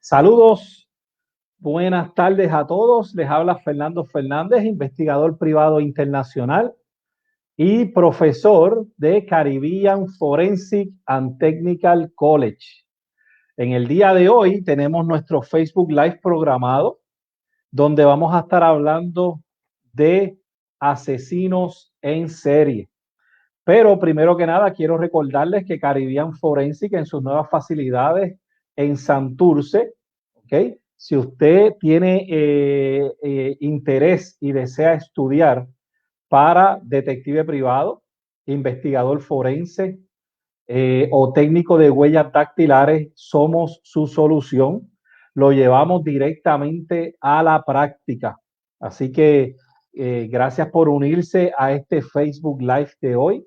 Saludos, buenas tardes a todos. Les habla Fernando Fernández, investigador privado internacional y profesor de Caribbean Forensic and Technical College. En el día de hoy tenemos nuestro Facebook Live programado, donde vamos a estar hablando de asesinos en serie. Pero primero que nada quiero recordarles que Caribbean Forensic en sus nuevas facilidades en Santurce, ¿ok? Si usted tiene interés y desea estudiar para detective privado, investigador forense o técnico de huellas dactilares, somos su solución. Lo llevamos directamente a la práctica. Así que gracias por unirse a este Facebook Live de hoy.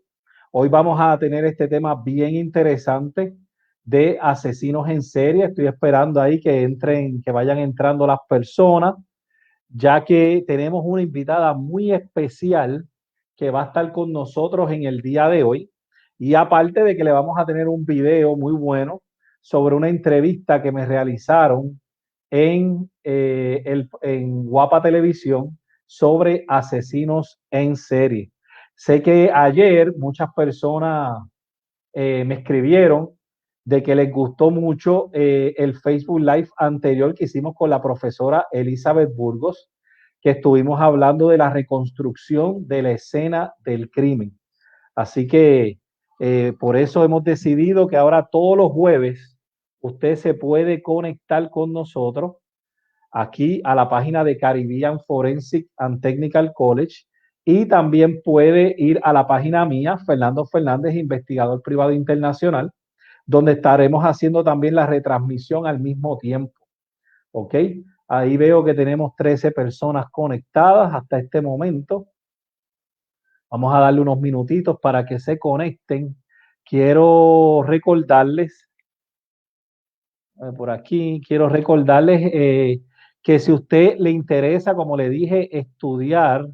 Hoy vamos a tener este tema bien interesante de asesinos en serie. Estoy esperando ahí que vayan entrando las personas, ya que tenemos una invitada muy especial que va a estar con nosotros en el día de hoy. Y aparte de que le vamos a tener un video muy bueno sobre una entrevista que me realizaron en Guapa Televisión sobre asesinos en serie. Sé que ayer muchas personas me escribieron de que les gustó mucho el Facebook Live anterior que hicimos con la profesora Elizabeth Burgos, que estuvimos hablando de la reconstrucción de la escena del crimen. Así que por eso hemos decidido que ahora todos los jueves usted se puede conectar con nosotros aquí a la página de Caribbean Forensic and Technical College y también puede ir a la página mía, Fernando Fernández, investigador privado internacional, donde estaremos haciendo también la retransmisión al mismo tiempo. ¿Ok? Ahí veo que tenemos 13 personas conectadas hasta este momento. Vamos a darle unos minutitos para que se conecten. Quiero recordarles, por aquí, que si a usted le interesa, como le dije, estudiar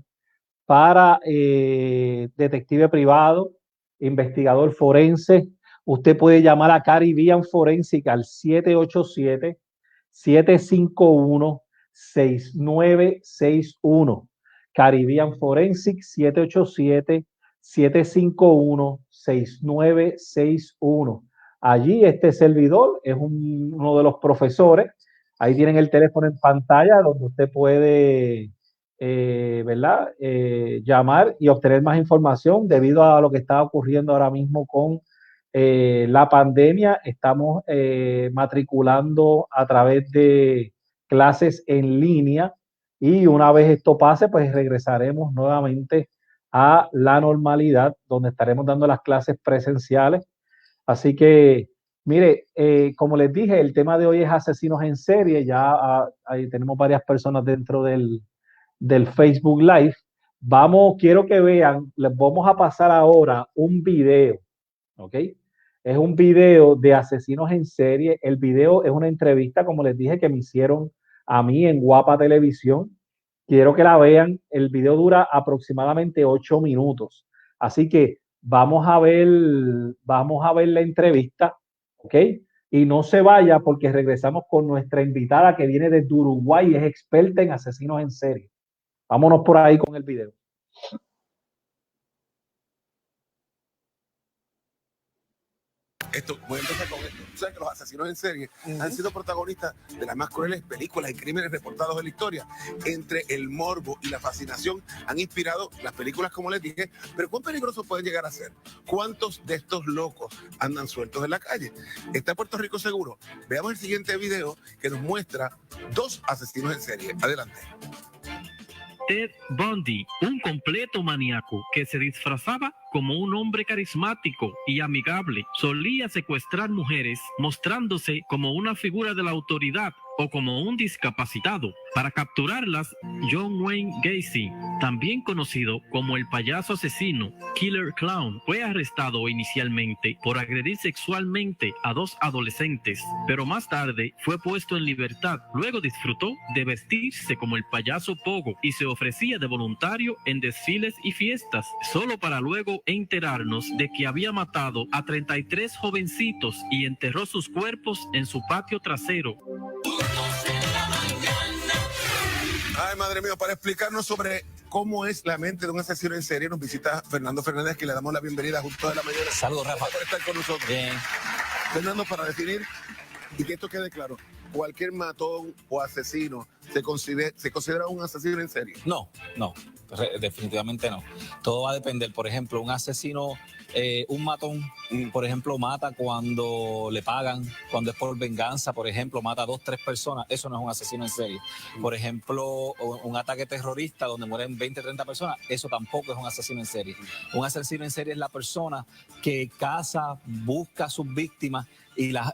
para detective privado, investigador forense, usted puede llamar a Caribbean Forensic al 787-751-6961. Caribbean Forensic 787-751-6961. Allí este servidor es uno de los profesores. Ahí tienen el teléfono en pantalla donde usted puede ¿verdad? Llamar y obtener más información debido a lo que está ocurriendo ahora mismo con la pandemia. Estamos matriculando a través de clases en línea y una vez esto pase, pues regresaremos nuevamente a la normalidad donde estaremos dando las clases presenciales. Así que, mire, como les dije, el tema de hoy es asesinos en serie. Ya ahí tenemos varias personas dentro del Facebook Live. Quiero que vean, les vamos a pasar ahora un video, ¿ok? Es un video de asesinos en serie. El video es una entrevista, como les dije, que me hicieron a mí en Guapa Televisión. Quiero que la vean. El video dura aproximadamente 8 minutos. Así que vamos a ver la entrevista, ¿ok? Y no se vaya porque regresamos con nuestra invitada que viene desde Uruguay y es experta en asesinos en serie. Vámonos por ahí con el video. Voy a empezar con esto. Tú sabes que los asesinos en serie han sido protagonistas de las más crueles películas y crímenes reportados en la historia. Entre el morbo y la fascinación han inspirado las películas, como les dije, pero ¿cuán peligrosos pueden llegar a ser? ¿Cuántos de estos locos andan sueltos en la calle? ¿Está Puerto Rico seguro? Veamos el siguiente video que nos muestra 2 asesinos en serie. Adelante. Ted Bundy, un completo maníaco que se disfrazaba como un hombre carismático y amigable. Solía secuestrar mujeres mostrándose como una figura de la autoridad o como un discapacitado. Para capturarlas, John Wayne Gacy, también conocido como el payaso asesino, Killer Clown, fue arrestado inicialmente por agredir sexualmente a 2 adolescentes, pero más tarde fue puesto en libertad. Luego disfrutó de vestirse como el payaso Pogo y se ofrecía de voluntario en desfiles y fiestas, solo para luego enterarnos de que había matado a 33 jovencitos y enterró sus cuerpos en su patio trasero. Ay, madre mía, para explicarnos sobre cómo es la mente de un asesino en serie, nos visita Fernando Fernández, que le damos la bienvenida junto a la mañana. Saludos, Rafa. Por estar con nosotros. Bien. Fernando, para definir y que esto quede claro, cualquier matón o asesino se considera un asesino en serie. No, definitivamente no. Todo va a depender. Por ejemplo, un asesino, un matón, por ejemplo, mata cuando le pagan, cuando es por venganza, por ejemplo, mata a 2, 3 personas. Eso no es un asesino en serie. Por ejemplo, un ataque terrorista donde mueren 20, 30 personas. Eso tampoco es un asesino en serie. Un asesino en serie es la persona que caza, busca a sus víctimas y las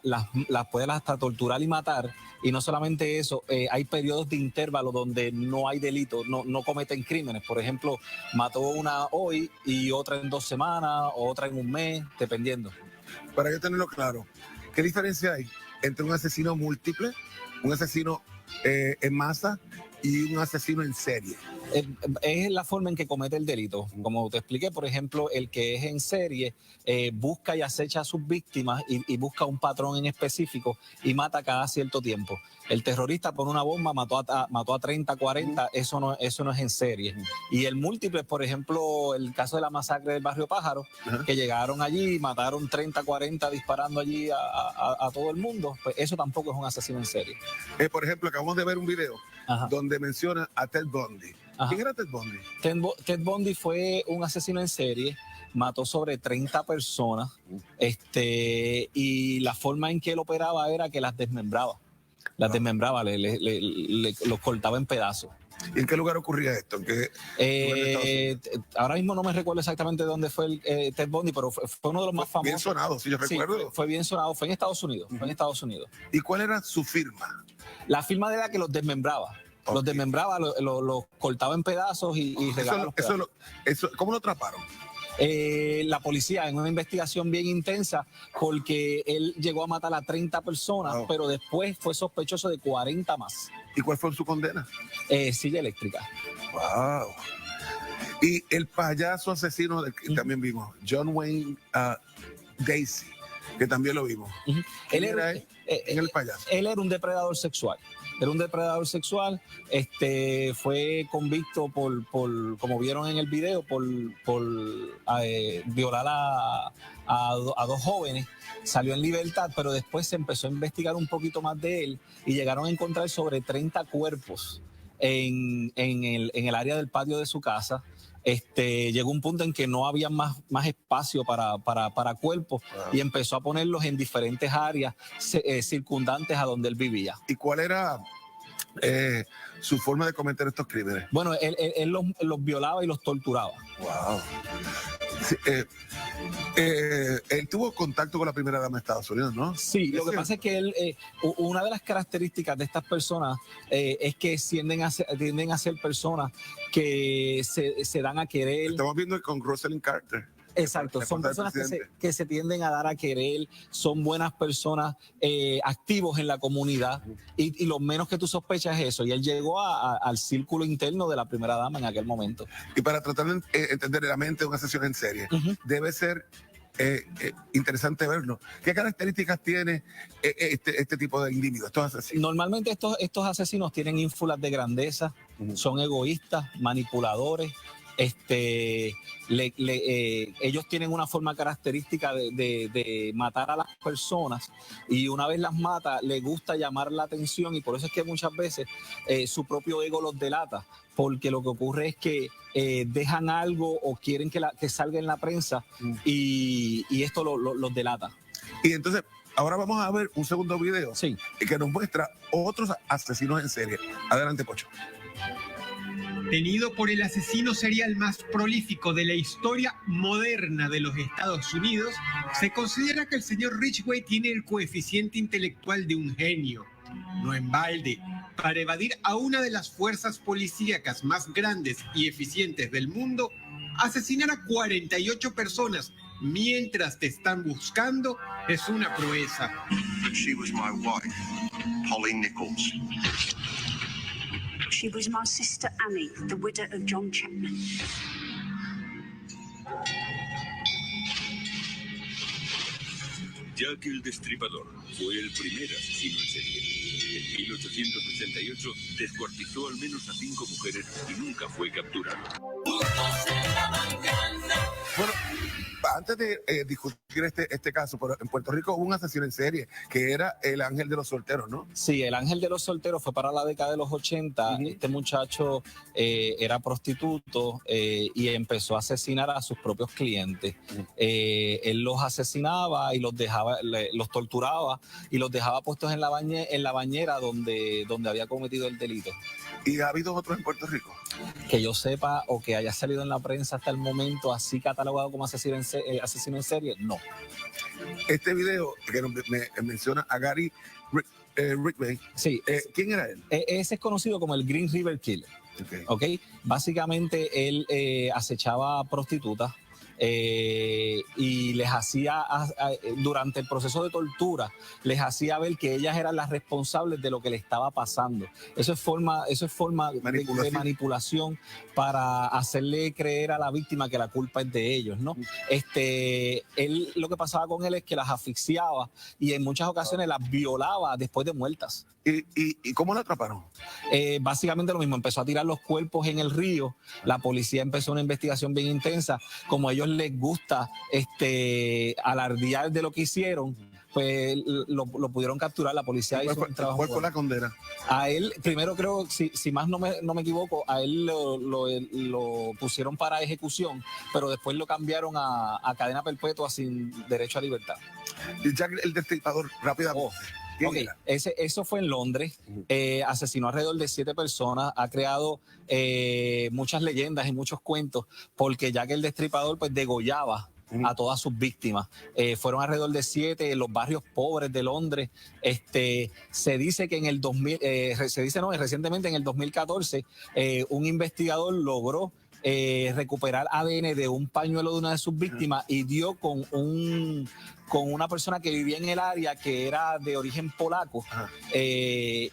puede hasta torturar y matar. Y no solamente eso, hay periodos de intervalo donde no hay delito, no cometen crímenes. Por ejemplo, mató una hoy y otra en 2 semanas, o otra en un mes, dependiendo. Para yo tenerlo claro, ¿qué diferencia hay entre un asesino múltiple, un asesino en masa y un asesino en serie? Es la forma en que comete el delito. Como te expliqué, por ejemplo, el que es en serie busca y acecha a sus víctimas y busca un patrón en específico y mata cada cierto tiempo. El terrorista pone una bomba, mató a 30, 40, eso no es en serie. Y el múltiple, por ejemplo, el caso de la masacre del barrio Pájaro, que llegaron allí y mataron 30, 40 disparando allí a todo el mundo, pues eso tampoco es un asesino en serie. Por ejemplo, acabamos de ver un video donde menciona a Ted Bundy. ¿Quién era Ted Bundy? Ted Bundy fue un asesino en serie, mató sobre 30 personas, y la forma en que él operaba era que las desmembraba. Los cortaba en pedazos. ¿Y en qué lugar ocurría esto? Ahora mismo no me recuerdo exactamente dónde fue Ted Bundy, pero fue uno de los más famosos. Bien sonado, si yo recuerdo. Sí, fue bien sonado, fue en Estados Unidos. ¿Y cuál era su firma? La firma era que los desmembraba. Okay. Los desmembraba, los cortaba en pedazos y regalaba los pedazos. ¿Cómo lo atraparon? La policía en una investigación bien intensa, porque él llegó a matar a 30 personas, pero después fue sospechoso de 40 más. ¿Y cuál fue su condena? Silla eléctrica. Wow. Y el payaso asesino que también vimos, John Wayne Gacy, que también lo vimos. Él era el payaso. Él era un depredador sexual. Fue convicto por como vieron en el video, por violar a 2 jóvenes. Salió en libertad, pero después se empezó a investigar un poquito más de él y llegaron a encontrar sobre 30 cuerpos en el área del patio de su casa. Llegó un punto en que no había más espacio para cuerpos y empezó a ponerlos en diferentes áreas circundantes a donde él vivía. ¿Y cuál era su forma de cometer estos crímenes? Bueno, él los violaba y los torturaba. Wow. Sí, él tuvo contacto con la primera dama de Estados Unidos, ¿no? Sí, lo que pasa es que una de las características de estas personas es que tienden a ser personas que se dan a querer. Estamos viendo con Rosalind Carter. Exacto, son personas que se tienden a dar a querer, son buenas personas, activos en la comunidad, y lo menos que tú sospechas es eso. Y él llegó al círculo interno de la primera dama en aquel momento. Y para tratar de entender la mente de una asesino en serie, debe ser interesante verlo. ¿Qué características tiene este tipo de individuos, estos asesinos? Normalmente estos asesinos tienen ínfulas de grandeza, son egoístas, manipuladores. Ellos tienen una forma característica de matar a las personas, y una vez las mata les gusta llamar la atención, y por eso es que muchas veces su propio ego los delata, porque lo que ocurre es que dejan algo o quieren que salga en la prensa y esto los delata. Y entonces ahora vamos a ver un segundo video que nos muestra otros asesinos en serie. Adelante, Pocho. Tenido por el asesino serial más prolífico de la historia moderna de los Estados Unidos, se considera que el señor Ridgway tiene el coeficiente intelectual de un genio. No en balde, para evadir a una de las fuerzas policíacas más grandes y eficientes del mundo, asesinar a 48 personas mientras te están buscando es una proeza. She was my wife, Polly Nichols. She was my sister Annie, the widow of John Chapman. Jack el Destripador fue el primer asesino en serie. En 1968 descuartizó al menos a 5 mujeres y nunca fue capturado. Bueno, antes de discutir este caso, pero en Puerto Rico hubo un asesino en serie que era el Ángel de los Solteros, ¿no? Sí, el Ángel de los Solteros fue para la década de los 80. Este muchacho era prostituto y empezó a asesinar a sus propios clientes. Él los asesinaba y los dejaba, los torturaba y los dejaba puestos en la bañera donde había cometido el delito. ¿Y ha habido otros en Puerto Rico? Que yo sepa o que haya salido en la prensa hasta el momento así catalogado como asesino en serie, no. Este video que me menciona a Gary Ridgway, sí, ¿quién era él? Ese es conocido como el Green River Killer. Okay. Básicamente él acechaba prostitutas y les hacía, durante el proceso de tortura, les hacía ver que ellas eran las responsables de lo que le estaba pasando. Eso es forma de manipulación para hacerle creer a la víctima que la culpa es de ellos, ¿no? Él, lo que pasaba con él es que las asfixiaba y en muchas ocasiones las violaba después de muertas. ¿Y cómo la atraparon? Básicamente lo mismo, empezó a tirar los cuerpos en el río, la policía empezó una investigación bien intensa, como a ellos les gusta alardear de lo que hicieron, pues lo pudieron capturar, la policía hizo un trabajo. ¿Cuál fue la condena? A él, primero creo, si más no me equivoco, a él lo pusieron para ejecución, pero después lo cambiaron a cadena perpetua sin derecho a libertad. Y Jack el Destripador, rápidamente. Okay. Eso fue en Londres, asesinó alrededor de 7 personas, ha creado muchas leyendas y muchos cuentos, porque Jack el Destripador pues degollaba a todas sus víctimas. Fueron alrededor de 7 en los barrios pobres de Londres. Se dice que en el recientemente en el 2014, un investigador logró recuperar ADN de un pañuelo de una de sus víctimas y dio con una persona que vivía en el área que era de origen polaco,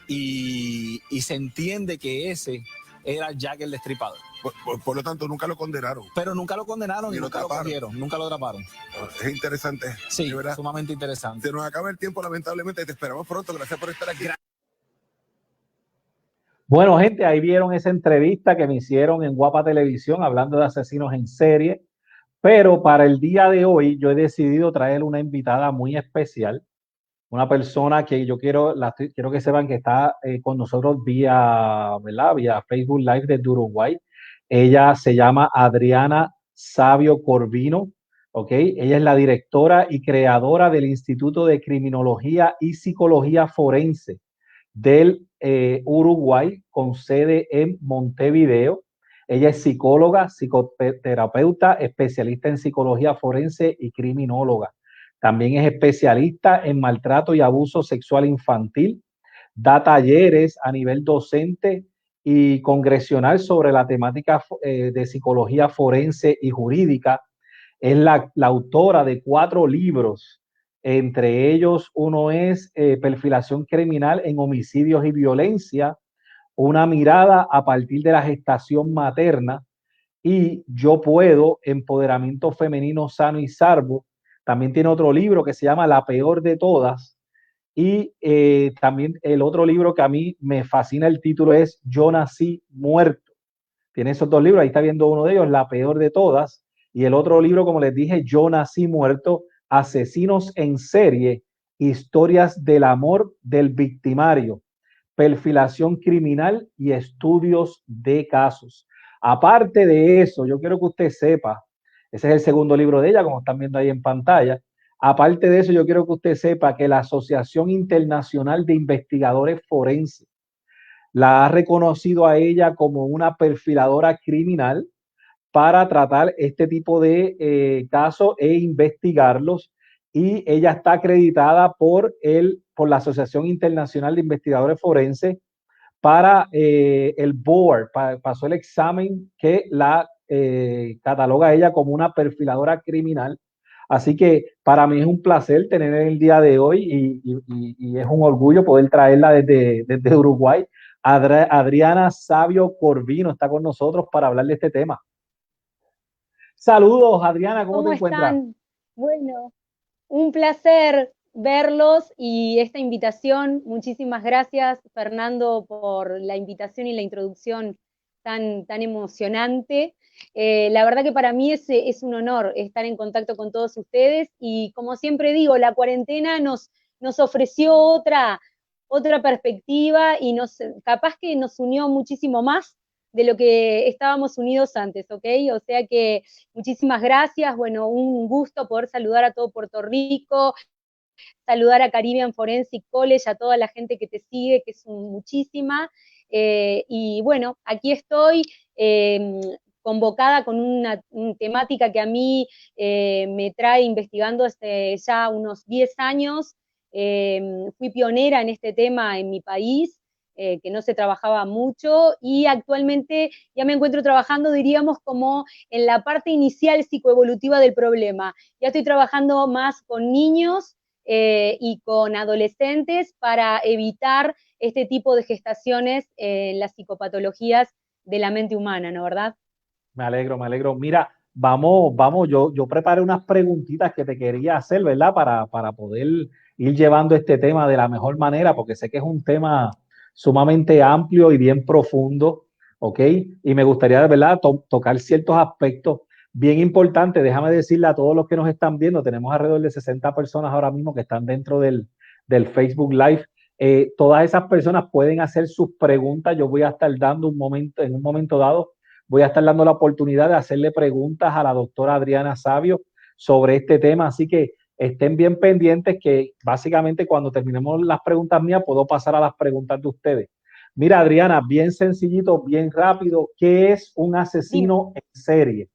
y se entiende que ese era Jack el Destripador. Por lo tanto, nunca lo condenaron. Pero nunca lo condenaron y nunca lo cogieron, nunca lo atraparon. Es interesante. Sí, sumamente interesante. Se nos acaba el tiempo, lamentablemente. Te esperamos pronto. Gracias por estar aquí. Bueno, gente, ahí vieron esa entrevista que me hicieron en Guapa Televisión hablando de asesinos en serie. Pero para el día de hoy yo he decidido traer una invitada muy especial, una persona que yo quiero que sepan que está con nosotros vía Facebook Live desde Uruguay. Ella se llama Adriana Savio Corvino, ¿ok? Ella es la directora y creadora del Instituto de Criminología y Psicología Forense del Uruguay, con sede en Montevideo. Ella es psicóloga, psicoterapeuta, especialista en psicología forense y criminóloga. También es especialista en maltrato y abuso sexual infantil. Da talleres a nivel docente y congresional sobre la temática de psicología forense y jurídica. Es la autora de 4 libros. Entre ellos, uno es Perfilación criminal en homicidios y violencia, una mirada a partir de la gestación materna, y Yo Puedo, empoderamiento femenino sano y salvo. También tiene otro libro que se llama La Peor de Todas, y también el otro libro que a mí me fascina el título es Yo Nací Muerto. Tiene esos 2 libros, ahí está viendo uno de ellos, La Peor de Todas, y el otro libro, como les dije, Yo Nací Muerto, Asesinos en Serie, Historias del Amor del Victimario, Perfilación criminal y estudios de casos. Aparte de eso, yo quiero que usted sepa, ese es el segundo libro de ella, como están viendo ahí en pantalla. Aparte de eso, yo quiero que usted sepa que la Asociación Internacional de Investigadores Forenses la ha reconocido a ella como una perfiladora criminal para tratar este tipo de casos e investigarlos, y ella está acreditada por la Asociación Internacional de Investigadores Forenses para el board, pasó el examen que la cataloga a ella como una perfiladora criminal. Así que para mí es un placer tener el día de hoy y es un orgullo poder traerla desde Uruguay. Adriana Savio Corvino está con nosotros para hablar de este tema. Saludos, Adriana, ¿cómo te encuentras? ¿Cómo están? Bueno, un placer verlos y esta invitación. Muchísimas gracias, Fernando, por la invitación y la introducción tan emocionante. La verdad que para mí es un honor estar en contacto con todos ustedes y, como siempre digo, la cuarentena nos ofreció otra perspectiva y capaz que nos unió muchísimo más de lo que estábamos unidos antes, ¿ok? O sea que muchísimas gracias. Bueno, un gusto poder saludar a todo Puerto Rico, saludar a Caribbean Forensic College, a toda la gente que te sigue, que es muchísima. Y bueno, aquí estoy convocada con una temática que a mí me trae investigando hace ya unos 10 años. Fui pionera en este tema en mi país, que no se trabajaba mucho, y actualmente ya me encuentro trabajando, diríamos, como en la parte inicial psicoevolutiva del problema. Ya estoy trabajando más con niños y con adolescentes para evitar este tipo de gestaciones en las psicopatologías de la mente humana, ¿no, verdad? Me alegro, me alegro. Mira, vamos, yo preparé unas preguntitas que te quería hacer, ¿verdad? Para poder ir llevando este tema de la mejor manera, porque sé que es un tema sumamente amplio y bien profundo, ¿ok? Y me gustaría, de verdad, tocar ciertos aspectos bien importantes. Déjame decirle a todos los que nos están viendo, tenemos alrededor de 60 personas ahora mismo que están dentro del Facebook Live. Todas esas personas pueden hacer sus preguntas. Yo voy a estar dando en un momento dado, voy a estar dando la oportunidad de hacerle preguntas a la doctora Adriana Savio sobre este tema, así que estén bien pendientes que básicamente cuando terminemos las preguntas mías puedo pasar a las preguntas de ustedes. Mira, Adriana, bien sencillito, bien rápido, ¿qué es un asesino en serie?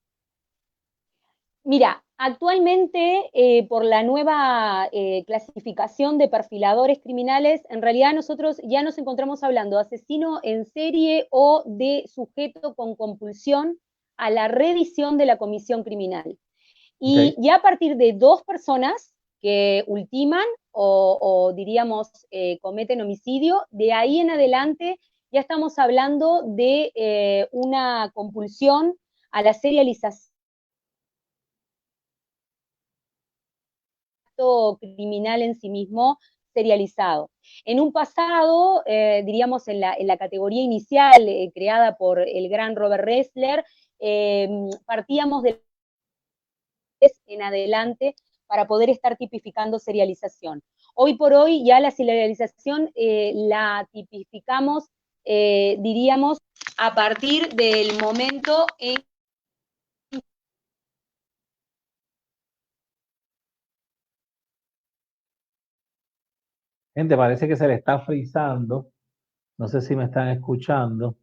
Mira, actualmente por la nueva clasificación de perfiladores criminales, en realidad nosotros ya nos encontramos hablando de asesino en serie o de sujeto con compulsión a la revisión de la comisión criminal. Y ya a partir de 2 personas que ultiman o diríamos cometen homicidio, de ahí en adelante ya estamos hablando de una compulsión a la serialización criminal en sí mismo serializado. En un pasado, diríamos en la categoría inicial creada por el gran Robert Ressler, partíamos de en adelante para poder estar tipificando serialización. Hoy por hoy ya la serialización la tipificamos, diríamos, a partir del momento en Gente, parece que se le está frizando. No sé si me están escuchando.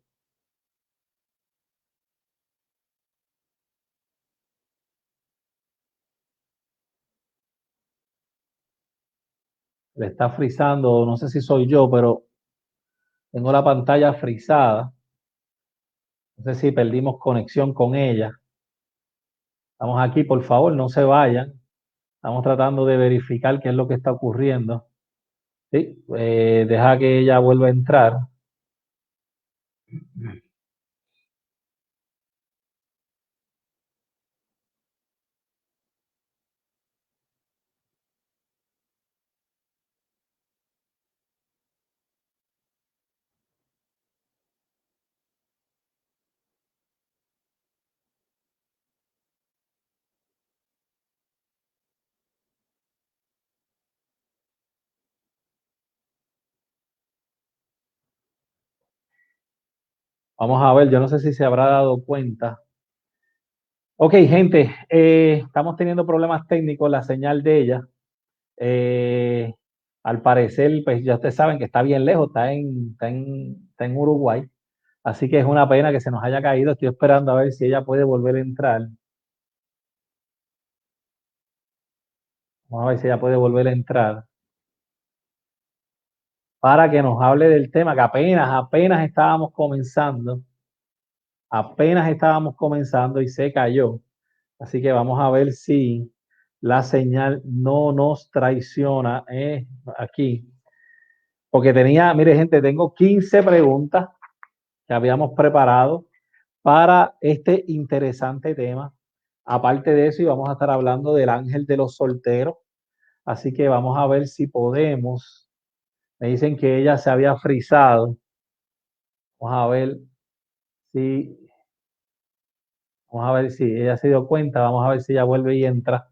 Le está frizando, no sé si soy yo, pero tengo la pantalla frizada. No sé si perdimos conexión con ella. Estamos aquí, por favor, no se vayan. Estamos tratando de verificar qué es lo que está ocurriendo. Sí, deja que ella vuelva a entrar. Vamos a ver, yo no sé si se habrá dado cuenta. Ok, gente, estamos teniendo problemas técnicos, la señal de ella. Al parecer, pues ya ustedes saben que está bien lejos, está en Uruguay. Así que es una pena que se nos haya caído. Estoy esperando a ver si ella puede volver a entrar. Vamos a ver si ella puede volver a entrar para que nos hable del tema que apenas estábamos comenzando. Apenas estábamos comenzando y se cayó. Así que vamos a ver si la señal no nos traiciona aquí. Porque mire gente, tengo 15 preguntas que habíamos preparado para este interesante tema. Aparte de eso, y vamos a estar hablando del ángel de los solteros. Así que vamos a ver si podemos. Me dicen que ella se había frizado. Vamos a ver si... Vamos a ver si ella se dio cuenta. Vamos a ver si ella vuelve y entra.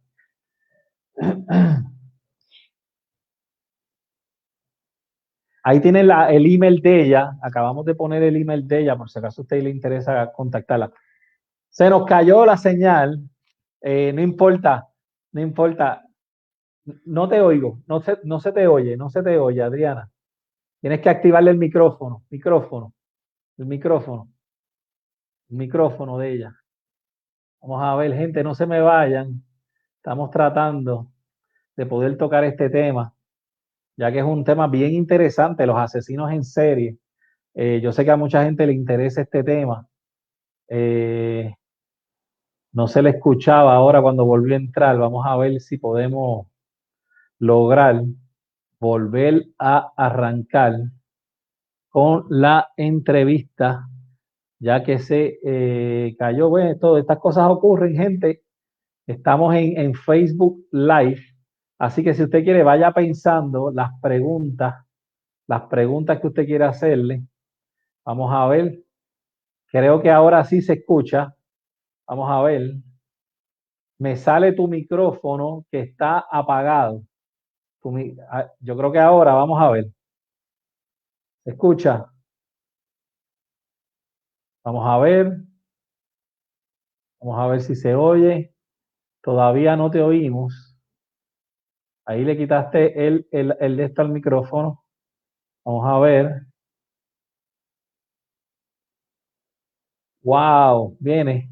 Ahí tienen el email de ella. Acabamos de poner el email de ella, por si acaso a usted le interesa contactarla. Se nos cayó la señal. No importa, no importa. No te oigo, no se te oye, Adriana. Tienes que activarle el micrófono el micrófono de ella. Vamos a ver, gente, no se me vayan. Estamos tratando de poder tocar este tema, ya que es un tema bien interesante, los asesinos en serie. Yo sé que a mucha gente le interesa este tema. No se le escuchaba ahora cuando volvió a entrar. Vamos a ver si podemos lograr volver a arrancar con la entrevista, ya que se cayó. Bueno, todas estas cosas ocurren, gente. Estamos en Facebook Live, así que si usted quiere, vaya pensando las preguntas que usted quiere hacerle. Vamos a ver. Creo que ahora sí se escucha. Vamos a ver. Me sale tu micrófono que está apagado. Yo creo que ahora, vamos a ver. ¿Se escucha? Vamos a ver. Vamos a ver si se oye. Todavía no te oímos. Ahí le quitaste el de esto al micrófono. Vamos a ver. Wow, viene.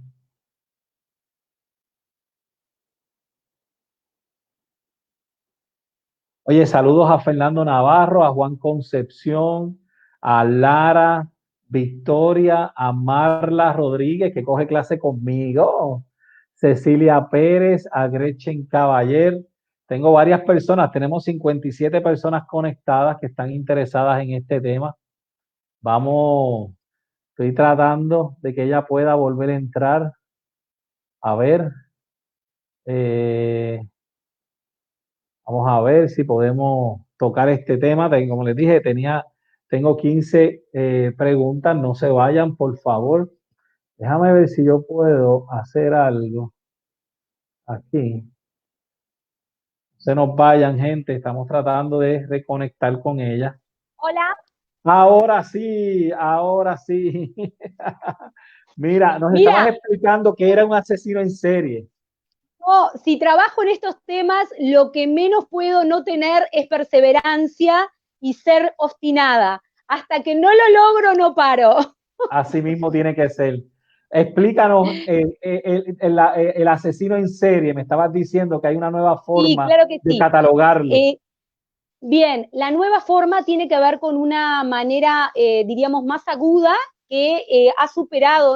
Oye, saludos a Fernando Navarro, a Juan Concepción, a Lara, Victoria, a Marla Rodríguez, que coge clase conmigo, Cecilia Pérez, a Gretchen Caballer. Tengo varias personas, tenemos 57 personas conectadas que están interesadas en este tema. Estoy tratando de que ella pueda volver a entrar. A ver. Vamos a ver si podemos tocar este tema. Como les dije, tengo 15 preguntas. No se vayan, por favor. Déjame ver si yo puedo hacer algo aquí. No se nos vayan, gente. Estamos tratando de reconectar con ella. Hola. Ahora sí, ahora sí. Mira, nos estabas explicando que era un asesino en serie. No, si trabajo en estos temas, lo que menos puedo no tener es perseverancia y ser obstinada. Hasta que no lo logro, no paro. Así mismo tiene que ser. Explícanos el asesino en serie. Me estabas diciendo que hay una nueva forma de catalogarlo. Bien, la nueva forma tiene que ver con una manera, diríamos, más aguda que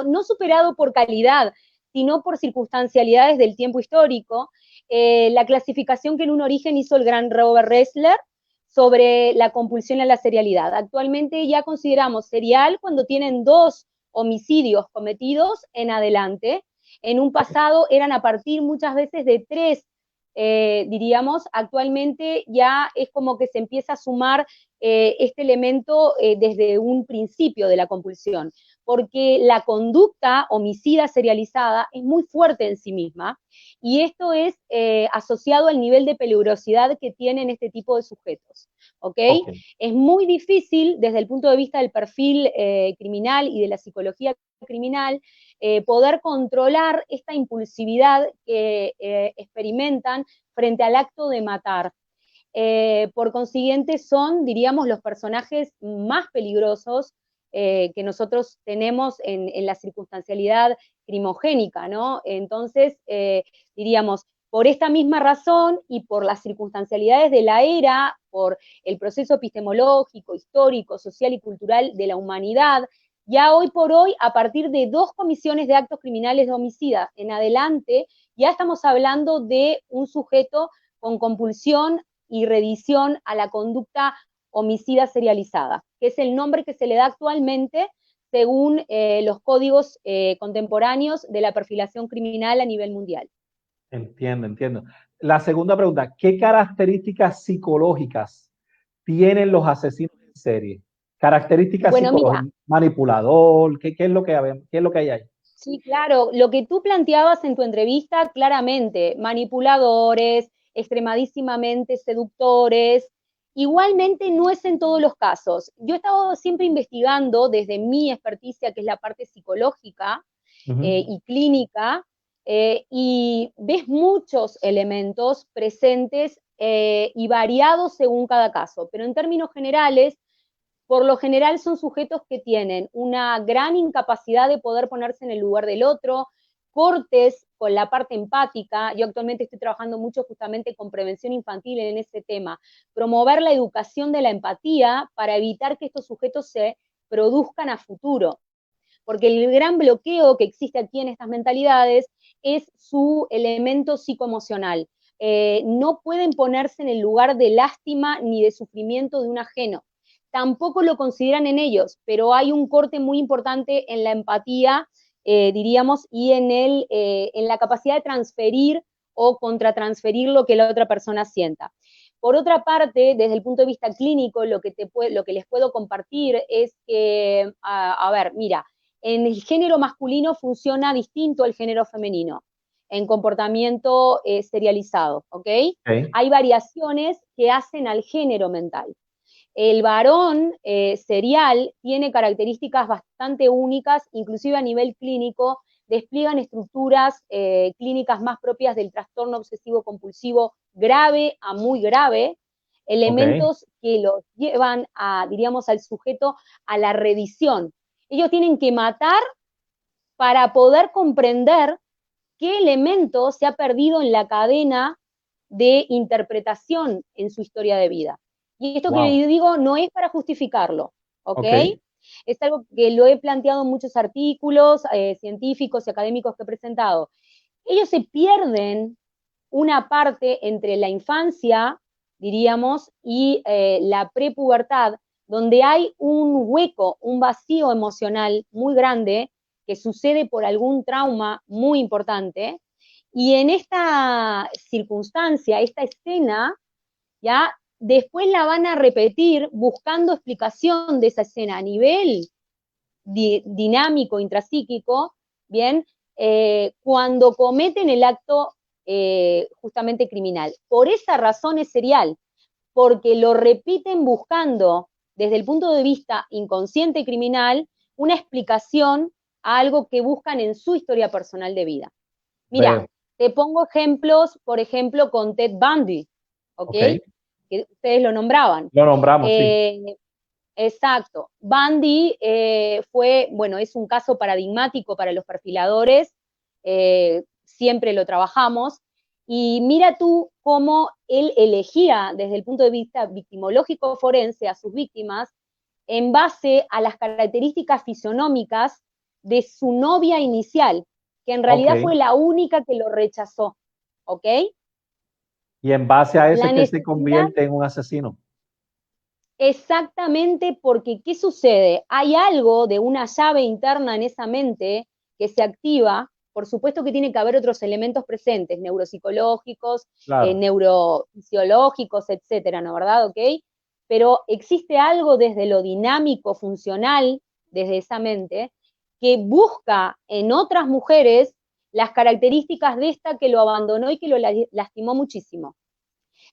no superado por calidad, sino por circunstancialidades del tiempo histórico, la clasificación que en un origen hizo el gran Robert Ressler sobre la compulsión a la serialidad. Actualmente ya consideramos serial cuando tienen 2 homicidios cometidos en adelante. En un pasado eran a partir muchas veces de 3, diríamos. Actualmente ya es como que se empieza a sumar este elemento desde un principio de la compulsión, porque la conducta homicida serializada es muy fuerte en sí misma, y esto es asociado al nivel de peligrosidad que tienen este tipo de sujetos. ¿Okay? Es muy difícil desde el punto de vista del perfil criminal y de la psicología criminal poder controlar esta impulsividad que experimentan frente al acto de matar. Por consiguiente, son, diríamos, los personajes más peligrosos que nosotros tenemos en la circunstancialidad crimogénica, ¿no? Entonces, diríamos, por esta misma razón y por las circunstancialidades de la era, por el proceso epistemológico, histórico, social y cultural de la humanidad, ya hoy por hoy, a partir de 2 comisiones de actos criminales de homicida en adelante, ya estamos hablando de un sujeto con compulsión y redición a la conducta homicida serializada, que es el nombre que se le da actualmente según los códigos contemporáneos de la perfilación criminal a nivel mundial. Entiendo. la segunda pregunta, ¿qué características psicológicas tienen los asesinos en serie? Características Bueno, mira, psicológicas, manipulador, ¿qué es lo que hay ahí? sí, claro, lo que tú planteabas en tu entrevista, claramente, manipuladores, extremadísimamente seductores, igualmente no es en todos los casos. Yo he estado siempre investigando desde mi experticia, que es la parte psicológica y clínica, y ves muchos elementos presentes y variados según cada caso, pero en términos generales, por lo general son sujetos que tienen una gran incapacidad de poder ponerse en el lugar del otro, cortes con la parte empática. Yo actualmente estoy trabajando mucho justamente con prevención infantil en ese tema, promover la educación de la empatía para evitar que estos sujetos se produzcan a futuro. Porque el gran bloqueo que existe aquí en estas mentalidades es su elemento psicoemocional. No pueden ponerse en el lugar de lástima ni de sufrimiento de un ajeno. Tampoco lo consideran en ellos, pero hay un corte muy importante en la empatía, diríamos, y en la capacidad de transferir o contratransferir lo que la otra persona sienta. Por otra parte, desde el punto de vista clínico, lo que les puedo compartir es que, a ver, mira, en el género masculino funciona distinto al género femenino, en comportamiento serializado, ¿ok? Hay variaciones que hacen al género mental. El varón serial tiene características bastante únicas, inclusive a nivel clínico, despliegan estructuras clínicas más propias del trastorno obsesivo compulsivo grave a muy grave, elementos que los llevan a, diríamos, al sujeto a la redición. Ellos tienen que matar para poder comprender qué elemento se ha perdido en la cadena de interpretación en su historia de vida. Y esto que les digo no es para justificarlo, ¿ok? Es algo que lo he planteado en muchos artículos científicos y académicos que he presentado. Ellos se pierden una parte entre la infancia, diríamos, y la prepubertad, donde hay un hueco, un vacío emocional muy grande que sucede por algún trauma muy importante, y en esta circunstancia, esta escena, ya después la van a repetir buscando explicación de esa escena a nivel dinámico, intrapsíquico, bien, cuando cometen el acto justamente criminal. Por esa razón es serial, porque lo repiten buscando, desde el punto de vista inconsciente criminal, una explicación a algo que buscan en su historia personal de vida. Mira, te pongo ejemplos, por ejemplo, con Ted Bundy, ¿ok? Que ustedes lo nombraban. Lo nombramos, sí. Exacto. Bundy fue, bueno, es un caso paradigmático para los perfiladores, siempre lo trabajamos, y mira tú cómo él elegía desde el punto de vista victimológico forense a sus víctimas en base a las características fisionómicas de su novia inicial, que en realidad fue la única que lo rechazó, ¿ok? Y en base a eso es que se convierte en un asesino. Exactamente, porque ¿qué sucede? Hay algo de una llave interna en esa mente que se activa. Por supuesto que tiene que haber otros elementos presentes, neuropsicológicos, neurofisiológicos, etcétera, ¿no verdad? ¿Ok? Pero existe algo desde lo dinámico, funcional, desde esa mente, que busca en otras mujeres las características de esta que lo abandonó y que lo lastimó muchísimo.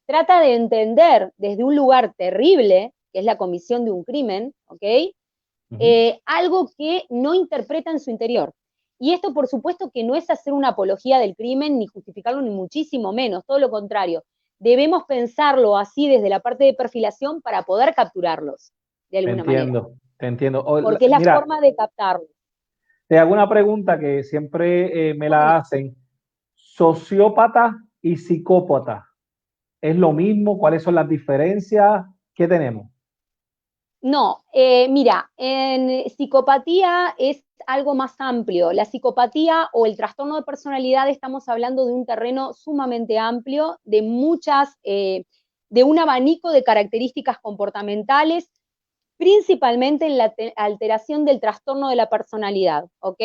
Trata de entender desde un lugar terrible, que es la comisión de un crimen, ¿ok? Algo que no interpreta en su interior. Y esto, por supuesto, que no es hacer una apología del crimen, ni justificarlo, ni muchísimo menos, todo lo contrario. Debemos pensarlo así desde la parte de perfilación para poder capturarlos, de alguna manera. Te entiendo. Porque es la forma de captarlos. Te hago una pregunta que siempre me la hacen. ¿Sociópata y psicópata es lo mismo? ¿Cuáles son las diferencias? ¿Qué tenemos? No, mira, en psicopatía es algo más amplio. La psicopatía o el trastorno de personalidad, estamos hablando de un terreno sumamente amplio, de de un abanico de características comportamentales, principalmente en la alteración del trastorno de la personalidad, ¿ok?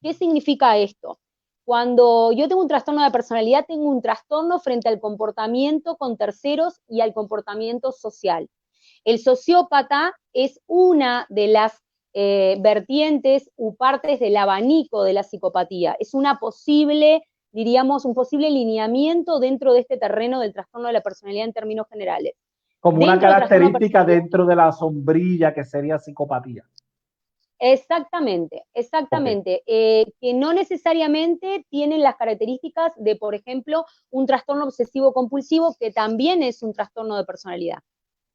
¿Qué significa esto? Cuando yo tengo un trastorno de personalidad, tengo un trastorno frente al comportamiento con terceros y al comportamiento social. El sociópata es una de las vertientes u partes del abanico de la psicopatía. Es una posible, diríamos, un posible lineamiento dentro de este terreno del trastorno de la personalidad en términos generales. Como una característica dentro de la sombrilla que sería psicopatía. Exactamente, exactamente. Que no necesariamente tienen las características de, por ejemplo, un trastorno obsesivo compulsivo, que también es un trastorno de personalidad.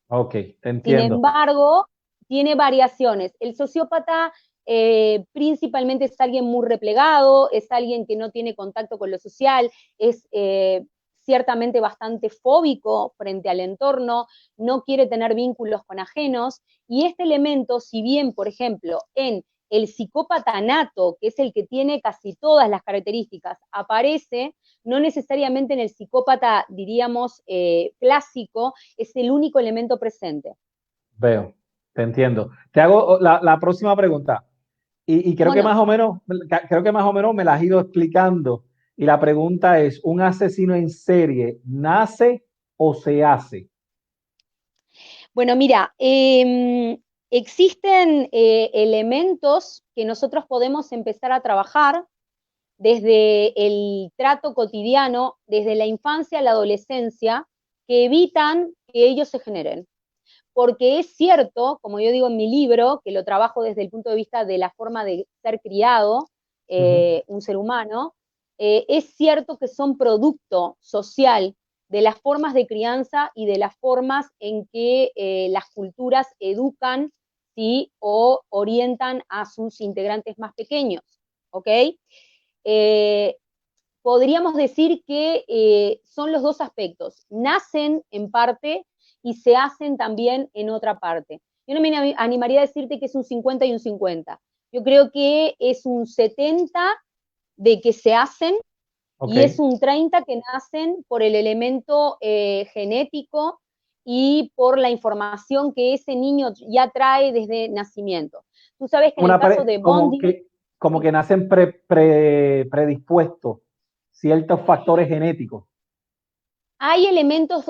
Ok, te entiendo. Sin embargo, tiene variaciones. El sociópata principalmente es alguien muy replegado, es alguien que no tiene contacto con lo social, es ciertamente bastante fóbico frente al entorno, no quiere tener vínculos con ajenos, y este elemento, si bien, por ejemplo, en el psicópata nato, que es el que tiene casi todas las características, aparece, no necesariamente en el psicópata, diríamos, clásico, es el único elemento presente. Veo, te entiendo. Te hago la próxima pregunta. Y creo que más o menos me la has ido explicando. Y la pregunta es, ¿un asesino en serie nace o se hace? Bueno, mira, existen elementos que nosotros podemos empezar a trabajar desde el trato cotidiano, desde la infancia a la adolescencia, que evitan que ellos se generen. Porque es cierto, como yo digo en mi libro, que lo trabajo desde el punto de vista de la forma de ser criado, un ser humano, es cierto que son producto social de las formas de crianza y de las formas en que las culturas educan, ¿sí?, o orientan a sus integrantes más pequeños, ¿ok? Podríamos decir que son los dos aspectos. Nacen en parte y se hacen también en otra parte. Yo no me animaría a decirte que es un 50 y un 50. Yo creo que es un 70 de que se hacen, y es un 30 que nacen por el elemento genético y por la información que ese niño ya trae desde nacimiento. Tú sabes que en el caso de Bondi... Como que nacen predispuestos ciertos factores genéticos. Hay elementos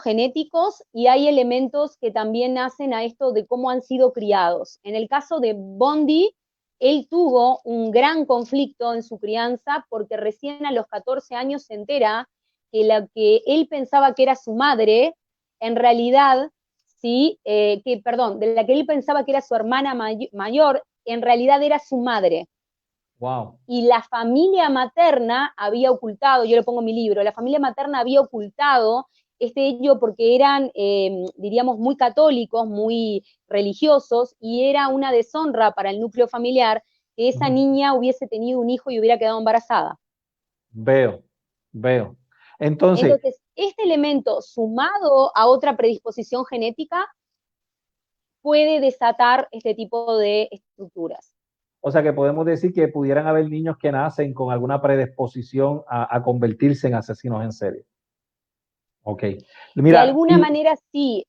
genéticos y hay elementos que también nacen a esto de cómo han sido criados. En el caso de Bondi, él tuvo un gran conflicto en su crianza porque recién a los 14 años se entera que la que él pensaba que era su madre, en realidad, de la que él pensaba que era su hermana mayor, en realidad era su madre. Wow. Y la familia materna había ocultado, yo lo pongo en mi libro, la familia materna había ocultado este hecho porque eran, diríamos, muy católicos, muy religiosos, y era una deshonra para el núcleo familiar que esa niña hubiese tenido un hijo y hubiera quedado embarazada. Veo. Entonces, este elemento sumado a otra predisposición genética puede desatar este tipo de estructuras. O sea que podemos decir que pudieran haber niños que nacen con alguna predisposición a convertirse en asesinos en serie. Ok. Mira, de alguna manera sí.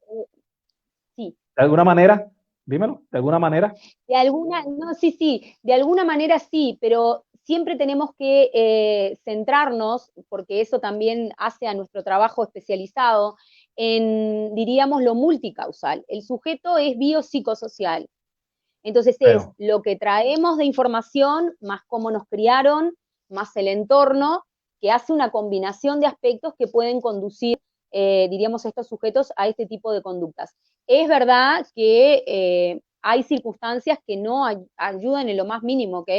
¿De alguna manera? Dímelo, ¿de alguna manera? De alguna manera sí, pero siempre tenemos que centrarnos, porque eso también hace a nuestro trabajo especializado, en, diríamos, lo multicausal. El sujeto es biopsicosocial. Entonces es lo que traemos de información, más cómo nos criaron, más el entorno, que hace una combinación de aspectos que pueden conducir, diríamos, a estos sujetos a este tipo de conductas. Es verdad que hay circunstancias que no ayudan en lo más mínimo, ¿ok?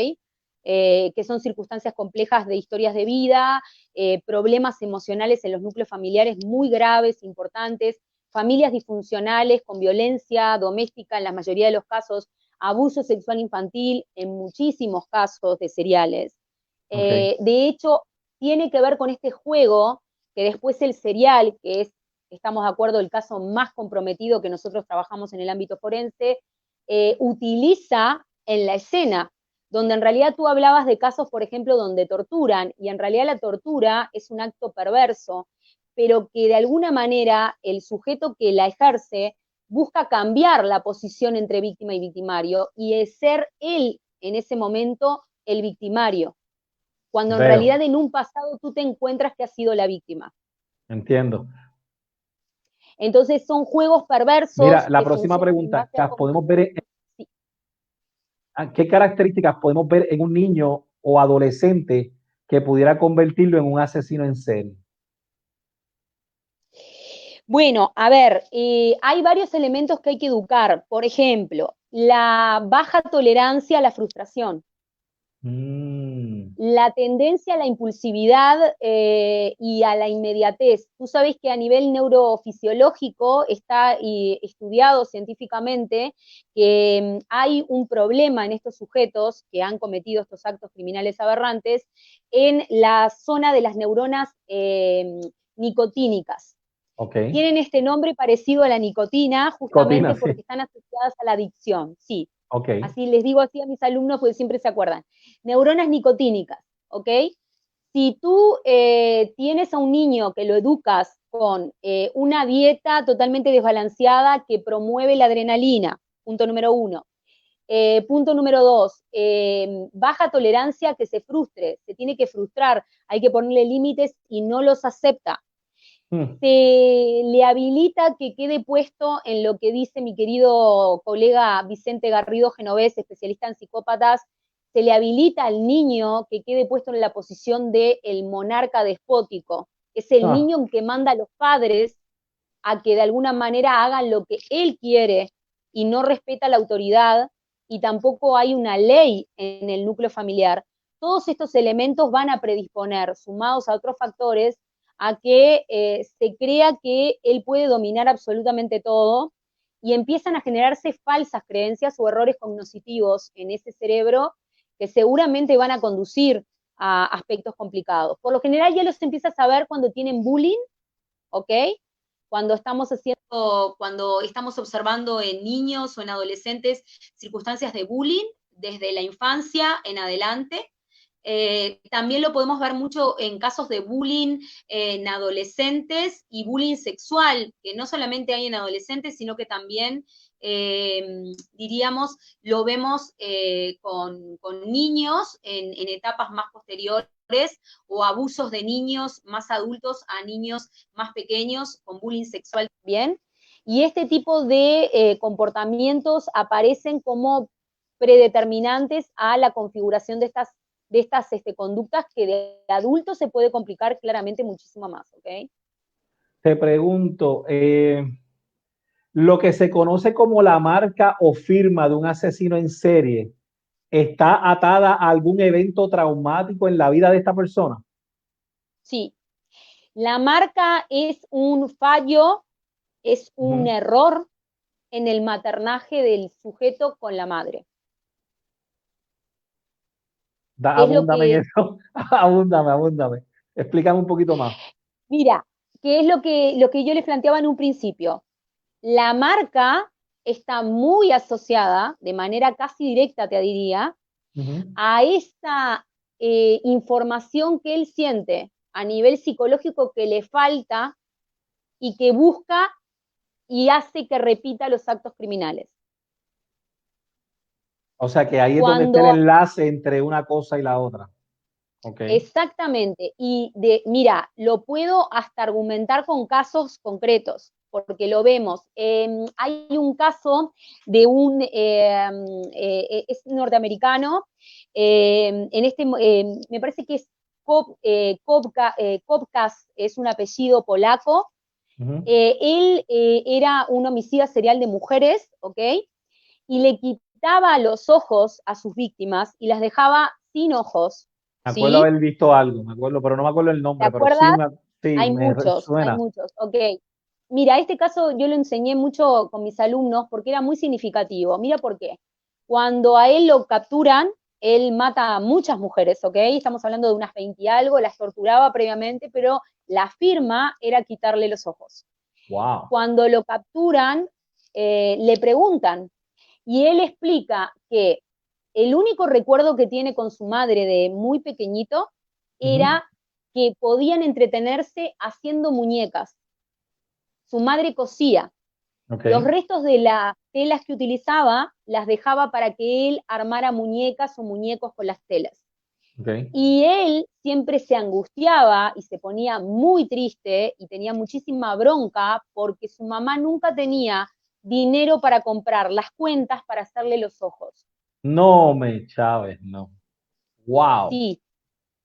Que son circunstancias complejas de historias de vida, problemas emocionales en los núcleos familiares muy graves, importantes, familias disfuncionales con violencia doméstica en la mayoría de los casos, abuso sexual infantil en muchísimos casos de seriales. De hecho, tiene que ver con este juego que después el serial, que es, estamos de acuerdo, el caso más comprometido que nosotros trabajamos en el ámbito forense, utiliza en la escena, donde en realidad tú hablabas de casos, por ejemplo, donde torturan, y en realidad la tortura es un acto perverso, pero que de alguna manera el sujeto que la ejerce busca cambiar la posición entre víctima y victimario, y es ser él, en ese momento, el victimario. cuando en Veo. realidad en un pasado tú te encuentras que has sido la víctima. Entiendo. Entonces son juegos perversos. Mira, la que próxima funcionan en pregunta, base a podemos ver sí. ¿qué características podemos ver en un niño o adolescente que pudiera convertirlo en un asesino en serie? Bueno, a ver, hay varios elementos que hay que educar. Por ejemplo, la baja tolerancia a la frustración, la tendencia a la impulsividad y a la inmediatez. Tú sabes que a nivel neurofisiológico está estudiado científicamente que hay un problema en estos sujetos que han cometido estos actos criminales aberrantes en la zona de las neuronas nicotínicas. Okay. Tienen este nombre parecido a la nicotina, justamente Nicotina, porque sí. están asociadas a la adicción, sí. Okay. Así les digo así a mis alumnos porque siempre se acuerdan. Neuronas nicotínicas, ¿ok? Si tú tienes a un niño que lo educas con una dieta totalmente desbalanceada que promueve la adrenalina, punto número 1. Punto número 2, baja tolerancia a que se frustre, se tiene que frustrar, hay que ponerle límites y no los acepta. Se le habilita que quede puesto en lo que dice mi querido colega Vicente Garrido Genovés, especialista en psicópatas, se le habilita al niño que quede puesto en la posición del monarca despótico. Es el niño en que manda a los padres a que de alguna manera hagan lo que él quiere y no respeta la autoridad, y tampoco hay una ley en el núcleo familiar. Todos estos elementos van a predisponer, sumados a otros factores, a que se crea que él puede dominar absolutamente todo y empiezan a generarse falsas creencias o errores cognitivos en ese cerebro que seguramente van a conducir a aspectos complicados. Por lo general ya los empiezas a ver cuando tienen bullying, ¿ok? Cuando estamos observando en niños o en adolescentes circunstancias de bullying desde la infancia en adelante. También lo podemos ver mucho en casos de bullying en adolescentes y bullying sexual, que no solamente hay en adolescentes, sino que también, diríamos, lo vemos con niños en etapas más posteriores, o abusos de niños más adultos a niños más pequeños con bullying sexual también. Y este tipo de comportamientos aparecen como predeterminantes a la configuración de estas conductas que de adultos se puede complicar claramente muchísimo más, ¿ok? Te pregunto, lo que se conoce como la marca o firma de un asesino en serie, ¿está atada a algún evento traumático en la vida de esta persona? Sí. La marca es un fallo, es un error en el maternaje del sujeto con la madre. Abúndame en eso. Abúndame. Explícame un poquito más. Mira, ¿qué es lo que yo les planteaba en un principio? La marca está muy asociada, de manera casi directa, te diría, a esa información que él siente a nivel psicológico que le falta y que busca y hace que repita los actos criminales. O sea que ahí es donde está el enlace entre una cosa y la otra. Okay. Exactamente. Y mira, lo puedo hasta argumentar con casos concretos, porque lo vemos. Hay un caso de es norteamericano, me parece que es Kopkas, es un apellido polaco. Él era un homicida serial de mujeres, ¿ok? Y le quitaba los ojos a sus víctimas y las dejaba sin ojos. Me acuerdo haber visto algo, pero no me acuerdo el nombre. ¿Te acuerdas? Sí, hay me muchos, suena. ok. Mira, este caso yo lo enseñé mucho con mis alumnos porque era muy significativo. Mira por qué. Cuando a él lo capturan, él mata a muchas mujeres, ¿ok? Estamos hablando de unas 20 y algo, las torturaba previamente, pero la firma era quitarle los ojos. Wow. Cuando lo capturan, le preguntan, y él explica que el único recuerdo que tiene con su madre de muy pequeñito era que podían entretenerse haciendo muñecas. Su madre cosía. Los restos de las telas que utilizaba las dejaba para que él armara muñecas o muñecos con las telas. Okay. Y él siempre se angustiaba y se ponía muy triste y tenía muchísima bronca porque su mamá nunca tenía dinero para comprar las cuentas para hacerle los ojos. No me Chávez, no. Wow. Sí,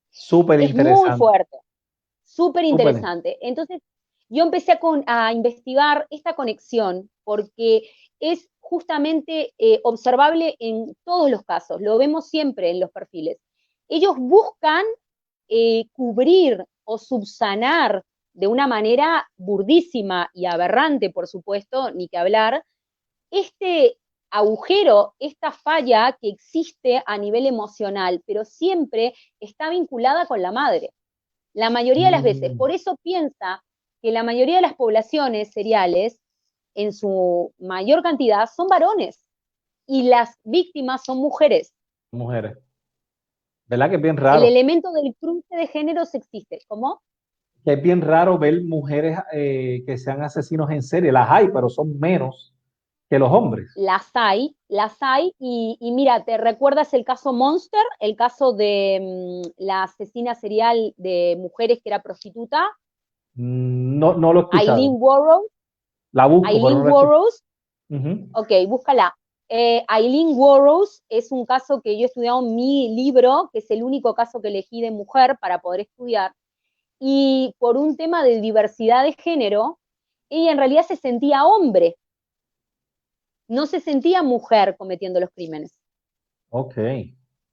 Súper es muy interesante. fuerte, súper Súper. interesante. Entonces, yo empecé a investigar esta conexión porque es justamente observable en todos los casos, lo vemos siempre en los perfiles. Ellos buscan cubrir o subsanar de una manera burdísima y aberrante, por supuesto, ni que hablar, este agujero, esta falla que existe a nivel emocional, pero siempre está vinculada con la madre. La mayoría de las veces. Mm, Por eso piensa que la mayoría de las poblaciones seriales, en su mayor cantidad, son varones y las víctimas son mujeres. mujeres. ¿Verdad que es bien El raro? elemento del cruce de géneros existe. ¿Cómo? Que es bien raro ver mujeres que sean asesinos en serie. Las hay, pero son menos que los hombres. Las hay, y mira, ¿te recuerdas el caso Monster? El caso de la asesina serial de mujeres que era prostituta, No, no lo he escuchado. Aileen Wuornos. La busco, pero Aileen no lo he escuchado. Wuornos, Ujú. ok, búscala. Aileen Wuornos es un caso que yo he estudiado en mi libro, que es el único caso que elegí de mujer para poder estudiar, y por un tema de diversidad de género, ella en realidad se sentía hombre, no se sentía mujer cometiendo los crímenes. Ok,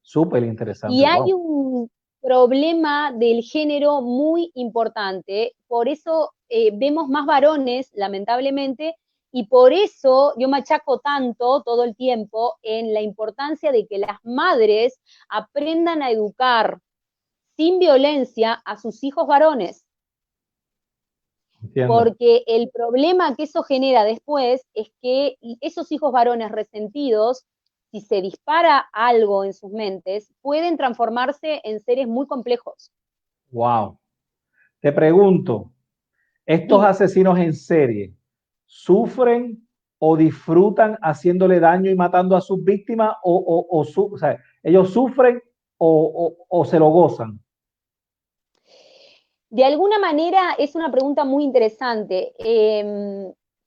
súper Y interesante. hay Wow. un problema del género muy importante, por eso vemos más varones, lamentablemente, y por eso yo machaco tanto todo el tiempo en la importancia de que las madres aprendan a educar sin violencia a sus hijos varones, Entiendo. porque el problema que eso genera después es que esos hijos varones resentidos, si se dispara algo en sus mentes, pueden transformarse en seres muy complejos. Wow. Te pregunto, ¿estos Dime, asesinos en serie sufren o disfrutan haciéndole daño y matando a sus víctimas o sea, ellos sufren o se lo gozan? de alguna manera es una pregunta muy interesante.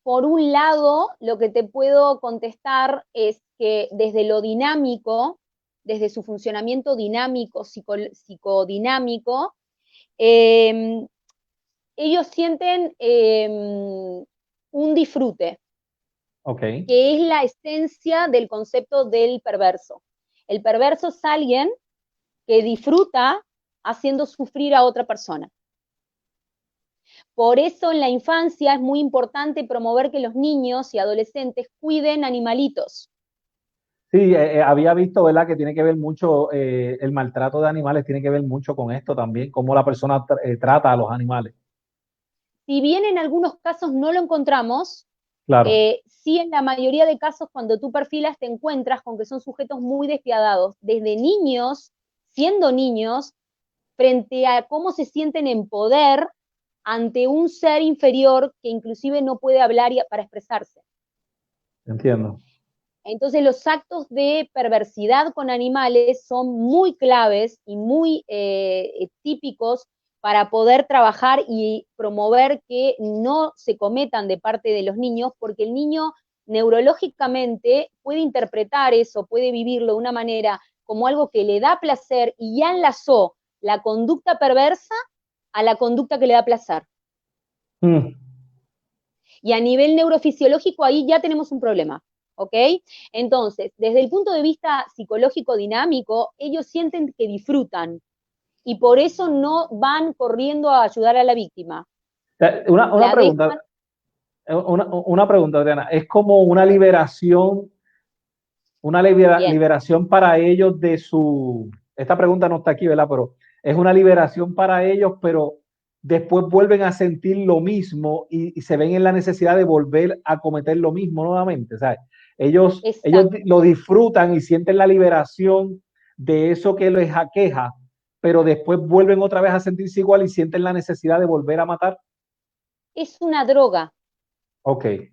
Por un lado, lo que te puedo contestar es que desde lo dinámico, desde su funcionamiento dinámico, psicodinámico, eh, ellos sienten un disfrute, Ok, que es la esencia del concepto del perverso. El perverso es alguien que disfruta haciendo sufrir a otra persona. Por eso en la infancia es muy importante promover que los niños y adolescentes cuiden animalitos. sí, había visto, ¿verdad? Que tiene que ver mucho, el maltrato de animales tiene que ver mucho con esto también, cómo la persona trata a los animales. Si bien en algunos casos no lo encontramos, Claro, sí en la mayoría de casos cuando tú perfilas te encuentras con que son sujetos muy despiadados, desde niños, siendo niños, frente a cómo se sienten en poder ante un ser inferior que inclusive no puede hablar para expresarse. entiendo. Entonces los actos de perversidad con animales son muy claves y muy típicos para poder trabajar y promover que no se cometan de parte de los niños, porque el niño neurológicamente puede interpretar eso, puede vivirlo de una manera como algo que le da placer y ya enlazó la conducta perversa a la conducta que le da placer. Mm, Y a nivel neurofisiológico ahí ya tenemos un problema, ¿ok? Entonces, desde el punto de vista psicológico dinámico, ellos sienten que disfrutan y por eso no van corriendo a ayudar a la víctima. Una La pregunta, dejan una pregunta, Adriana. ¿Es como una bien. liberación para ellos de su... Esta pregunta no está aquí, ¿verdad? Pero es una liberación para ellos, pero después vuelven a sentir lo mismo y se ven en la necesidad de volver a cometer lo mismo nuevamente, ¿sabes? Ellos Exacto. lo disfrutan y sienten la liberación de eso que les aqueja, pero después vuelven otra vez a sentirse igual y sienten la necesidad de volver a matar. Es una droga. Ok, ¿Te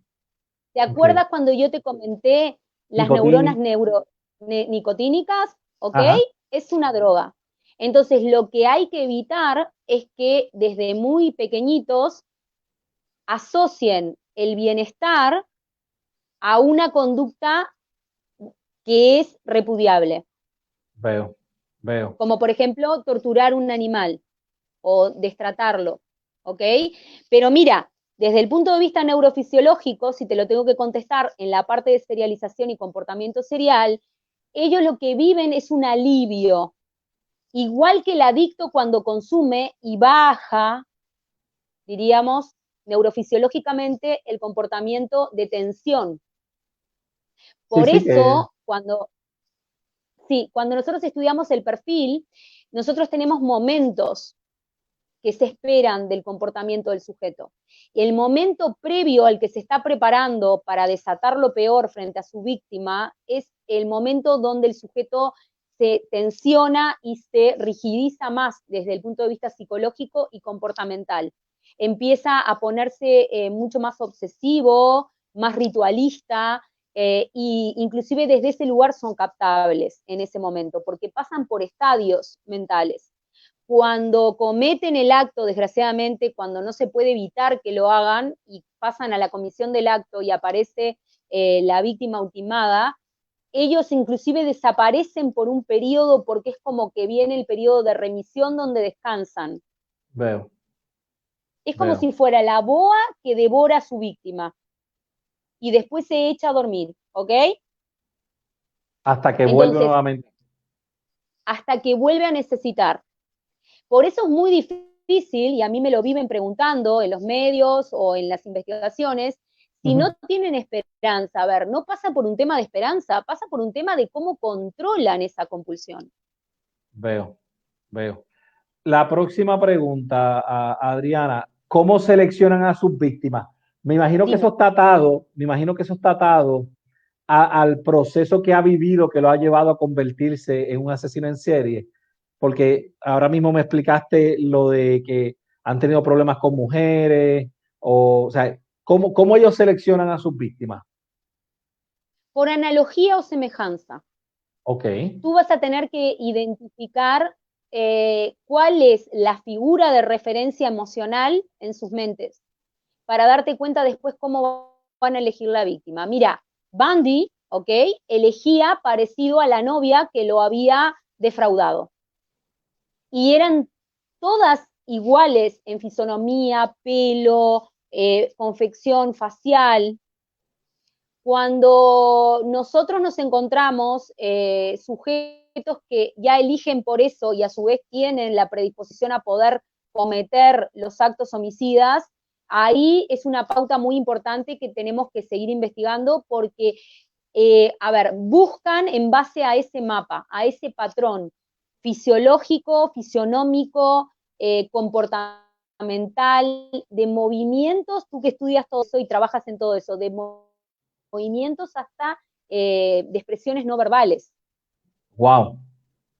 ok. acuerdas cuando yo te comenté las neuronas Nicotín. nicotínicas? ¿Ok? Ajá. Es una droga. Entonces, lo que hay que evitar es que desde muy pequeñitos asocien el bienestar a una conducta que es repudiable. Veo. Como por ejemplo, torturar un animal o destratarlo, ¿ok? Pero mira, desde el punto de vista neurofisiológico, si te lo tengo que contestar en la parte de serialización y comportamiento serial, ellos lo que viven es un alivio. Igual que el adicto cuando consume y baja, diríamos, neurofisiológicamente el comportamiento de tensión. Por eso, cuando nosotros estudiamos el perfil, nosotros tenemos momentos que se esperan del comportamiento del sujeto. El momento previo al que se está preparando para desatar lo peor frente a su víctima es el momento donde el sujeto se tensiona y se rigidiza más desde el punto de vista psicológico y comportamental. Empieza a ponerse mucho más obsesivo, más ritualista, y inclusive desde ese lugar son captables en ese momento, porque pasan por estadios mentales. Cuando cometen el acto, desgraciadamente, cuando no se puede evitar que lo hagan y pasan a la comisión del acto y aparece la víctima ultimada, ellos inclusive desaparecen por un periodo porque es como que viene el periodo de remisión donde descansan. Veo. Es como si fuera la boa que devora a su víctima y después se echa a dormir, ¿ok? Hasta que vuelve nuevamente. Hasta que vuelve a necesitar. Por eso es muy difícil, y a mí me lo viven preguntando en los medios o en las investigaciones, si no tienen esperanza. A ver, no pasa por un tema de esperanza, pasa por un tema de cómo controlan esa compulsión. Veo. La próxima pregunta, Adriana, ¿cómo seleccionan a sus víctimas? Me imagino que eso está atado al proceso que ha vivido, que lo ha llevado a convertirse en un asesino en serie. Porque ahora mismo me explicaste lo de que han tenido problemas con mujeres, o sea, ¿cómo ellos seleccionan a sus víctimas? Por analogía o semejanza. Ok. Tú vas a tener que identificar cuál es la figura de referencia emocional en sus mentes, para darte cuenta después cómo van a elegir la víctima. Mira, Bundy, ¿ok? Elegía parecido a la novia que lo había defraudado. Y eran todas iguales en fisonomía, pelo, confección facial. Cuando nosotros nos encontramos sujetos que ya eligen por eso y a su vez tienen la predisposición a poder cometer los actos homicidas, ahí es una pauta muy importante que tenemos que seguir investigando porque, buscan en base a ese mapa, a ese patrón fisiológico, fisionómico, comportamental, de movimientos, tú que estudias todo eso y trabajas en todo eso, de movimientos hasta de expresiones no verbales. Wow,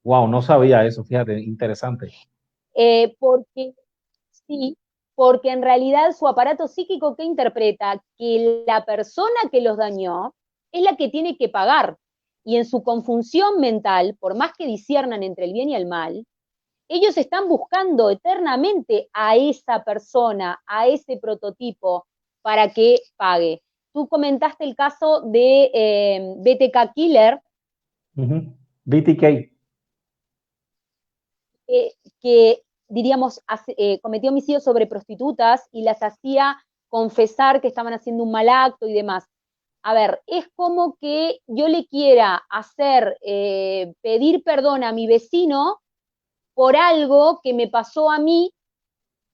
no sabía eso, fíjate, interesante. Porque en realidad su aparato psíquico, ¿qué interpreta? Que la persona que los dañó es la que tiene que pagar. Y en su confusión mental, por más que disciernan entre el bien y el mal, ellos están buscando eternamente a esa persona, a ese prototipo, para que pague. Tú comentaste el caso de BTK Killer. BTK. Que diríamos, cometió homicidios sobre prostitutas y las hacía confesar que estaban haciendo un mal acto y demás. A ver, es como que yo le quiera hacer pedir perdón a mi vecino por algo que me pasó a mí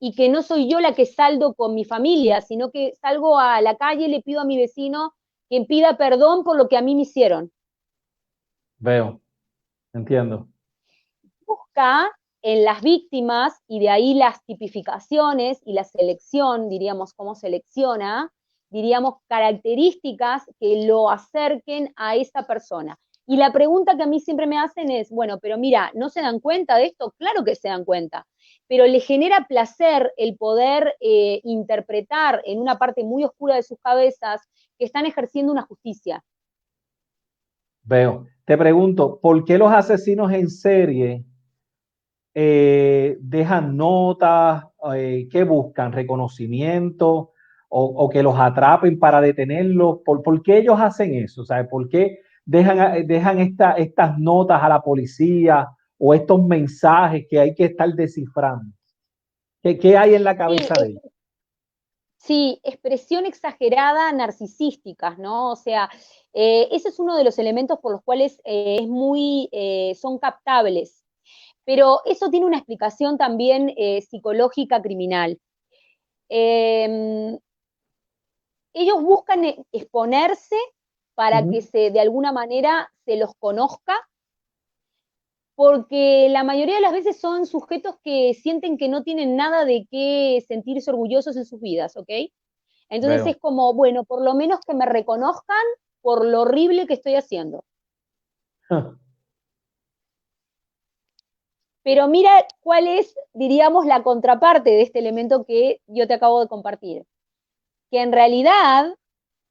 y que no soy yo la que saldo con mi familia, sino que salgo a la calle y le pido a mi vecino que pida perdón por lo que a mí me hicieron. Veo, entiendo. Busca en las víctimas, y de ahí las tipificaciones y la selección, diríamos, cómo selecciona, diríamos, características que lo acerquen a esa persona. Y la pregunta que a mí siempre me hacen es, bueno, pero mira, ¿no se dan cuenta de esto? Claro que se dan cuenta, pero le genera placer el poder interpretar en una parte muy oscura de sus cabezas que están ejerciendo una justicia. Veo. Te pregunto, ¿por qué los asesinos en serie dejan notas, ¿qué buscan? ¿Reconocimiento? O que los atrapen para detenerlos. ¿Por qué ellos hacen eso? ¿Sabe? ¿Por qué dejan estas notas a la policía o estos mensajes que hay que estar descifrando? ¿Qué hay en la cabeza de ellos? Sí, expresión exagerada narcisísticas, ¿no? O sea, ese es uno de los elementos por los cuales son captables. Pero eso tiene una explicación también psicológica criminal. Ellos buscan exponerse para que de alguna manera se los conozca, porque la mayoría de las veces son sujetos que sienten que no tienen nada de qué sentirse orgullosos en sus vidas, ¿ok? Entonces es como, bueno, por lo menos que me reconozcan por lo horrible que estoy haciendo. Pero mira cuál es, diríamos, la contraparte de este elemento que yo te acabo de compartir. Que en realidad,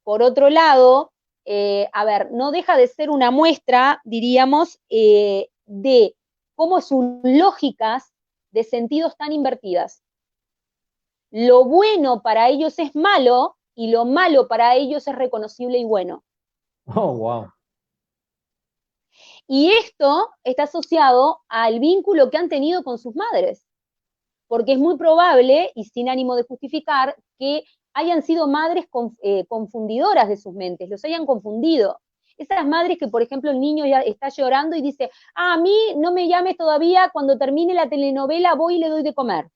por otro lado, no deja de ser una muestra, diríamos, de cómo sus lógicas de sentidos están invertidas. Lo bueno para ellos es malo y lo malo para ellos es reconocible y bueno. Oh, wow. Y esto está asociado al vínculo que han tenido con sus madres, porque es muy probable, y sin ánimo de justificar, que hayan sido madres confundidoras de sus mentes, los hayan confundido. Esas madres que, por ejemplo, el niño ya está llorando y dice, a mí no me llames todavía, cuando termine la telenovela voy y le doy de comer.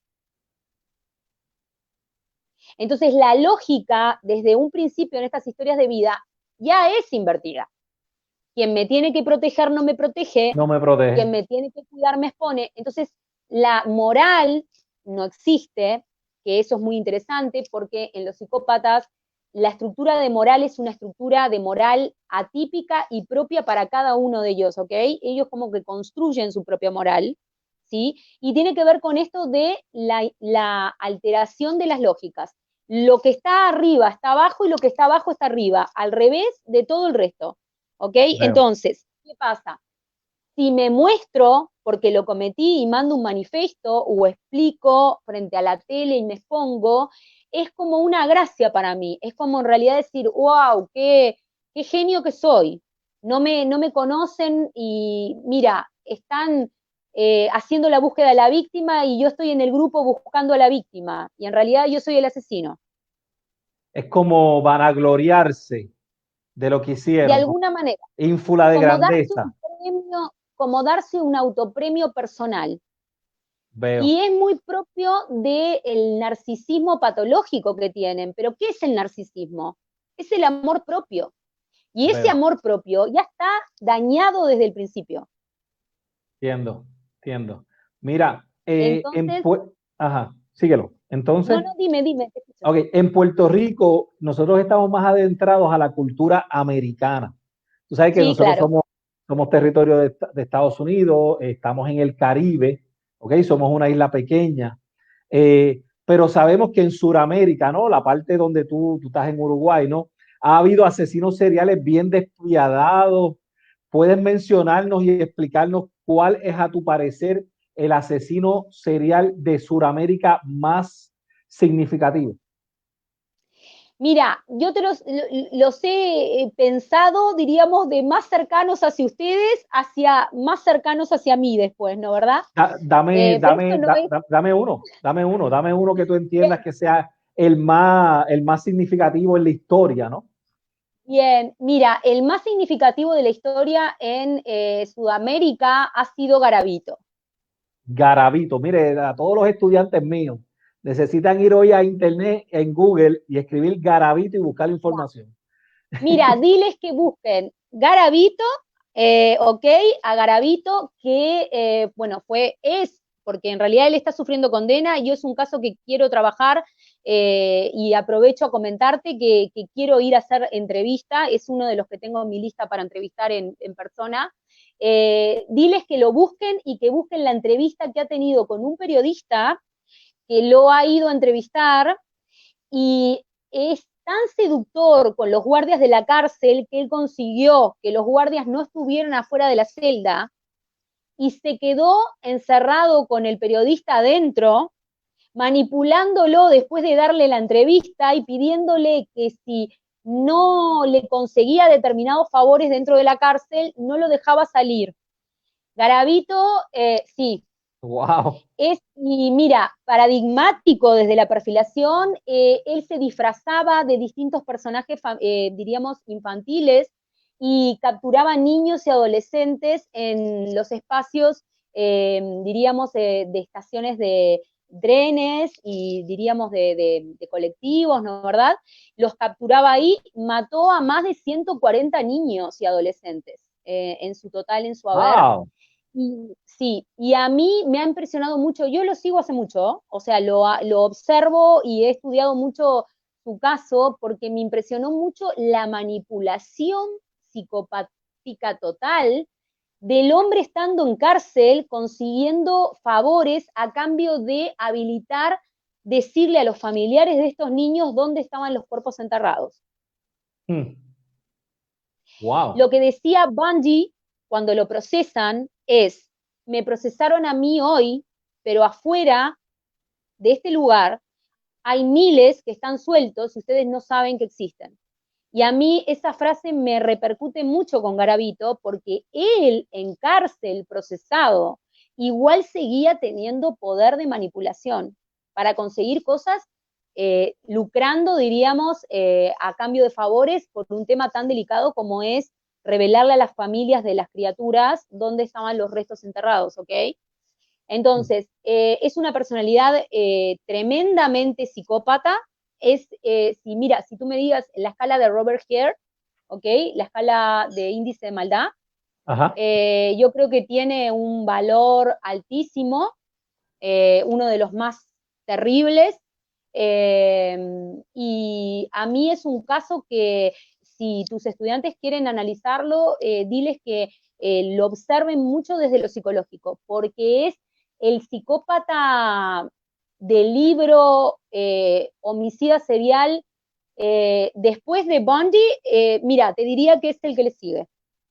Entonces, la lógica, desde un principio en estas historias de vida, ya es invertida. Quien me tiene que proteger no me protege. No me protege. Quien me tiene que cuidar me expone. Entonces, la moral no existe, que eso es muy interesante, porque en los psicópatas la estructura de moral es una estructura de moral atípica y propia para cada uno de ellos, ¿ok? Ellos como que construyen su propia moral, ¿sí? Y tiene que ver con esto de la alteración de las lógicas. Lo que está arriba está abajo y lo que está abajo está arriba, al revés de todo el resto, ¿ok? Entonces, ¿qué pasa? Si me muestro porque lo cometí y mando un manifiesto o explico frente a la tele y me expongo, es como una gracia para mí, es como en realidad decir, wow, qué genio que soy, no me conocen y mira, están haciendo la búsqueda de la víctima y yo estoy en el grupo buscando a la víctima y en realidad yo soy el asesino. Es como vanagloriarse de lo que hicieron. De alguna manera. Ínfula de grandeza. Como darse un autopremio personal. Veo. Y es muy propio del narcisismo patológico que tienen. Pero ¿qué es el narcisismo? Es el amor propio. Y ese amor propio ya está dañado desde el principio. Entiendo. Mira, entonces, ajá, síguelo. Entonces, no, dime. Ok, en Puerto Rico nosotros estamos más adentrados a la cultura americana. Tú sabes que sí, nosotros claro. somos territorio de Estados Unidos, estamos en el Caribe, ¿ok? Somos una isla pequeña, pero sabemos que en Sudamérica, ¿no? La parte donde tú estás en Uruguay, ¿no? Ha habido asesinos seriales bien despiadados. ¿Puedes mencionarnos y explicarnos cuál es, a tu parecer, el asesino serial de Sudamérica más significativo? Mira, yo los he pensado, diríamos, de más cercanos hacia ustedes, hacia más cercanos hacia mí después, ¿no? ¿Verdad? Dame uno que tú entiendas que sea el más significativo en la historia, ¿no? Bien, mira, el más significativo de la historia en Sudamérica ha sido Garavito. Garavito, mire, a todos los estudiantes míos necesitan ir hoy a internet, en Google, y escribir Garavito y buscar información. Mira, diles que busquen Garavito, ok, a Garavito, que, porque en realidad él está sufriendo condena y yo es un caso que quiero trabajar y aprovecho a comentarte que quiero ir a hacer entrevista, es uno de los que tengo en mi lista para entrevistar en persona. Diles que lo busquen y que busquen la entrevista que ha tenido con un periodista que lo ha ido a entrevistar y es tan seductor con los guardias de la cárcel que él consiguió que los guardias no estuvieran afuera de la celda y se quedó encerrado con el periodista adentro, manipulándolo después de darle la entrevista y pidiéndole que si no le conseguía determinados favores dentro de la cárcel, no lo dejaba salir. Garavito, sí. Wow. Y mira, paradigmático desde la perfilación, él se disfrazaba de distintos personajes, diríamos, infantiles, y capturaba niños y adolescentes en los espacios, diríamos, de estaciones de trenes y diríamos de colectivos, ¿no verdad? Los capturaba ahí, mató a más de 140 niños y adolescentes en su total, en su haber. Wow. Sí, y a mí me ha impresionado mucho, yo lo sigo hace mucho, o sea, lo observo y he estudiado mucho su caso porque me impresionó mucho la manipulación psicopática total del hombre estando en cárcel consiguiendo favores a cambio de habilitar, decirle a los familiares de estos niños dónde estaban los cuerpos enterrados. Wow. Lo que decía Bundy cuando lo procesan es, me procesaron a mí hoy, pero afuera de este lugar hay miles que están sueltos y ustedes no saben que existen. Y a mí esa frase me repercute mucho con Garavito porque él en cárcel procesado igual seguía teniendo poder de manipulación para conseguir cosas, lucrando, diríamos, a cambio de favores por un tema tan delicado como es revelarle a las familias de las criaturas dónde estaban los restos enterrados, ¿ok? Entonces, es una personalidad tremendamente psicópata. Si tú me digas la escala de Robert Hare, ¿ok? La escala de índice de maldad, yo creo que tiene un valor altísimo, uno de los más terribles, y a mí es un caso que si tus estudiantes quieren analizarlo, diles que lo observen mucho desde lo psicológico, porque es el psicópata del libro homicida serial, después de Bundy, mira, te diría que es el que le sigue,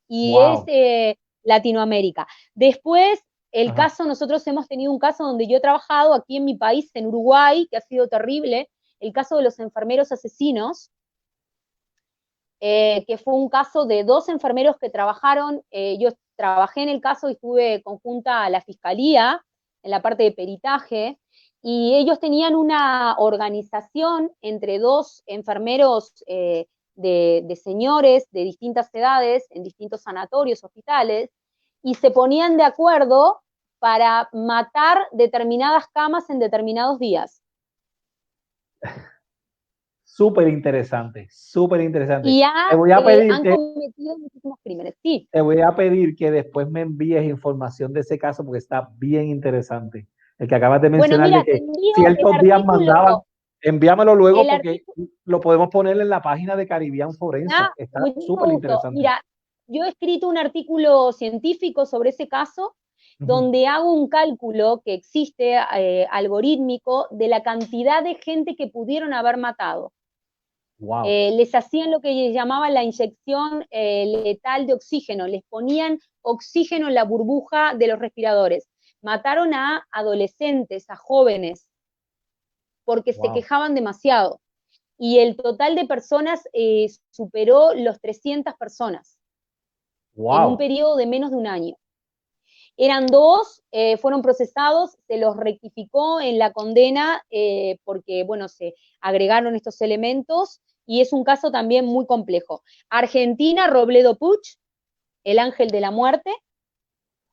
y Wow. es Latinoamérica. Después, el caso, nosotros hemos tenido un caso donde yo he trabajado aquí en mi país, en Uruguay, que ha sido terrible, el caso de los enfermeros asesinos, que fue un caso de 2 enfermeros que trabajaron, yo trabajé en el caso y estuve conjunta a la fiscalía, en la parte de peritaje, y ellos tenían una organización entre 2 enfermeros de señores de distintas edades, en distintos sanatorios, hospitales, y se ponían de acuerdo para matar determinadas camas en determinados días. Súper interesante, súper interesante. Y Te voy a pedir han cometido muchísimos crímenes, sí. Te voy a pedir que después me envíes información de ese caso porque está bien interesante. El que acabas de mencionar, Bueno, mira, de que ciertos días mandaban, envíamelo luego porque lo podemos poner en la página de Caribbean Forense. Está súper interesante. Mira, yo he escrito un artículo científico sobre ese caso, donde hago un cálculo que existe algorítmico de la cantidad de gente que pudieron haber matado. Wow. Les hacían lo que llamaban la inyección letal de oxígeno, les ponían oxígeno en la burbuja de los respiradores. Mataron a adolescentes, a jóvenes, porque se quejaban demasiado. Y el total de personas superó los 300 personas en un periodo de menos de un año. Eran 2, fueron procesados, se los rectificó en la condena porque, bueno, se agregaron estos elementos y es un caso también muy complejo. Argentina, Robledo Puch, el ángel de la muerte.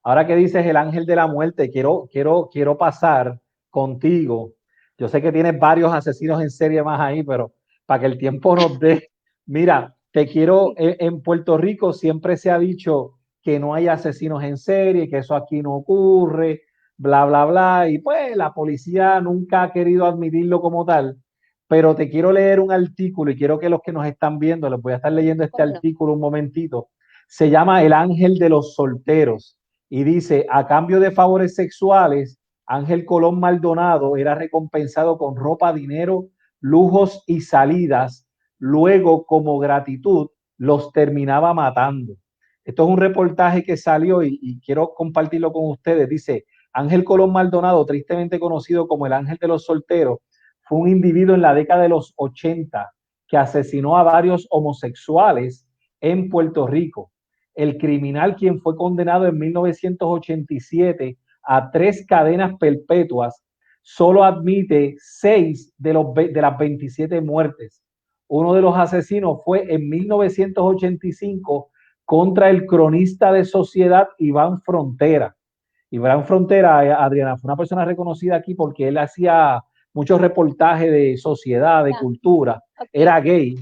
Ahora que dices el ángel de la muerte, quiero pasar contigo. Yo sé que tienes varios asesinos en serie más ahí, pero para que el tiempo nos dé. Mira, en Puerto Rico siempre se ha dicho que no hay asesinos en serie, que eso aquí no ocurre, bla, bla, bla, y pues la policía nunca ha querido admitirlo como tal, pero te quiero leer un artículo y quiero que los que nos están viendo, les voy a estar leyendo este artículo un momentito, se llama El Ángel de los Solteros, y dice, a cambio de favores sexuales, Ángel Colón Maldonado era recompensado con ropa, dinero, lujos y salidas, luego como gratitud los terminaba matando. Esto es un reportaje que salió y quiero compartirlo con ustedes. Dice, Ángel Colón Maldonado, tristemente conocido como el Ángel de los Solteros, fue un individuo en la década de los 80 que asesinó a varios homosexuales en Puerto Rico. El criminal, quien fue condenado en 1987 a 3 cadenas perpetuas, solo admite 6 de las 27 muertes. Uno de los asesinos fue en 1985 contra el cronista de Sociedad Iván Frontera. Iván Frontera, Adriana, fue una persona reconocida aquí porque él hacía muchos reportajes de sociedad, de cultura. Era gay.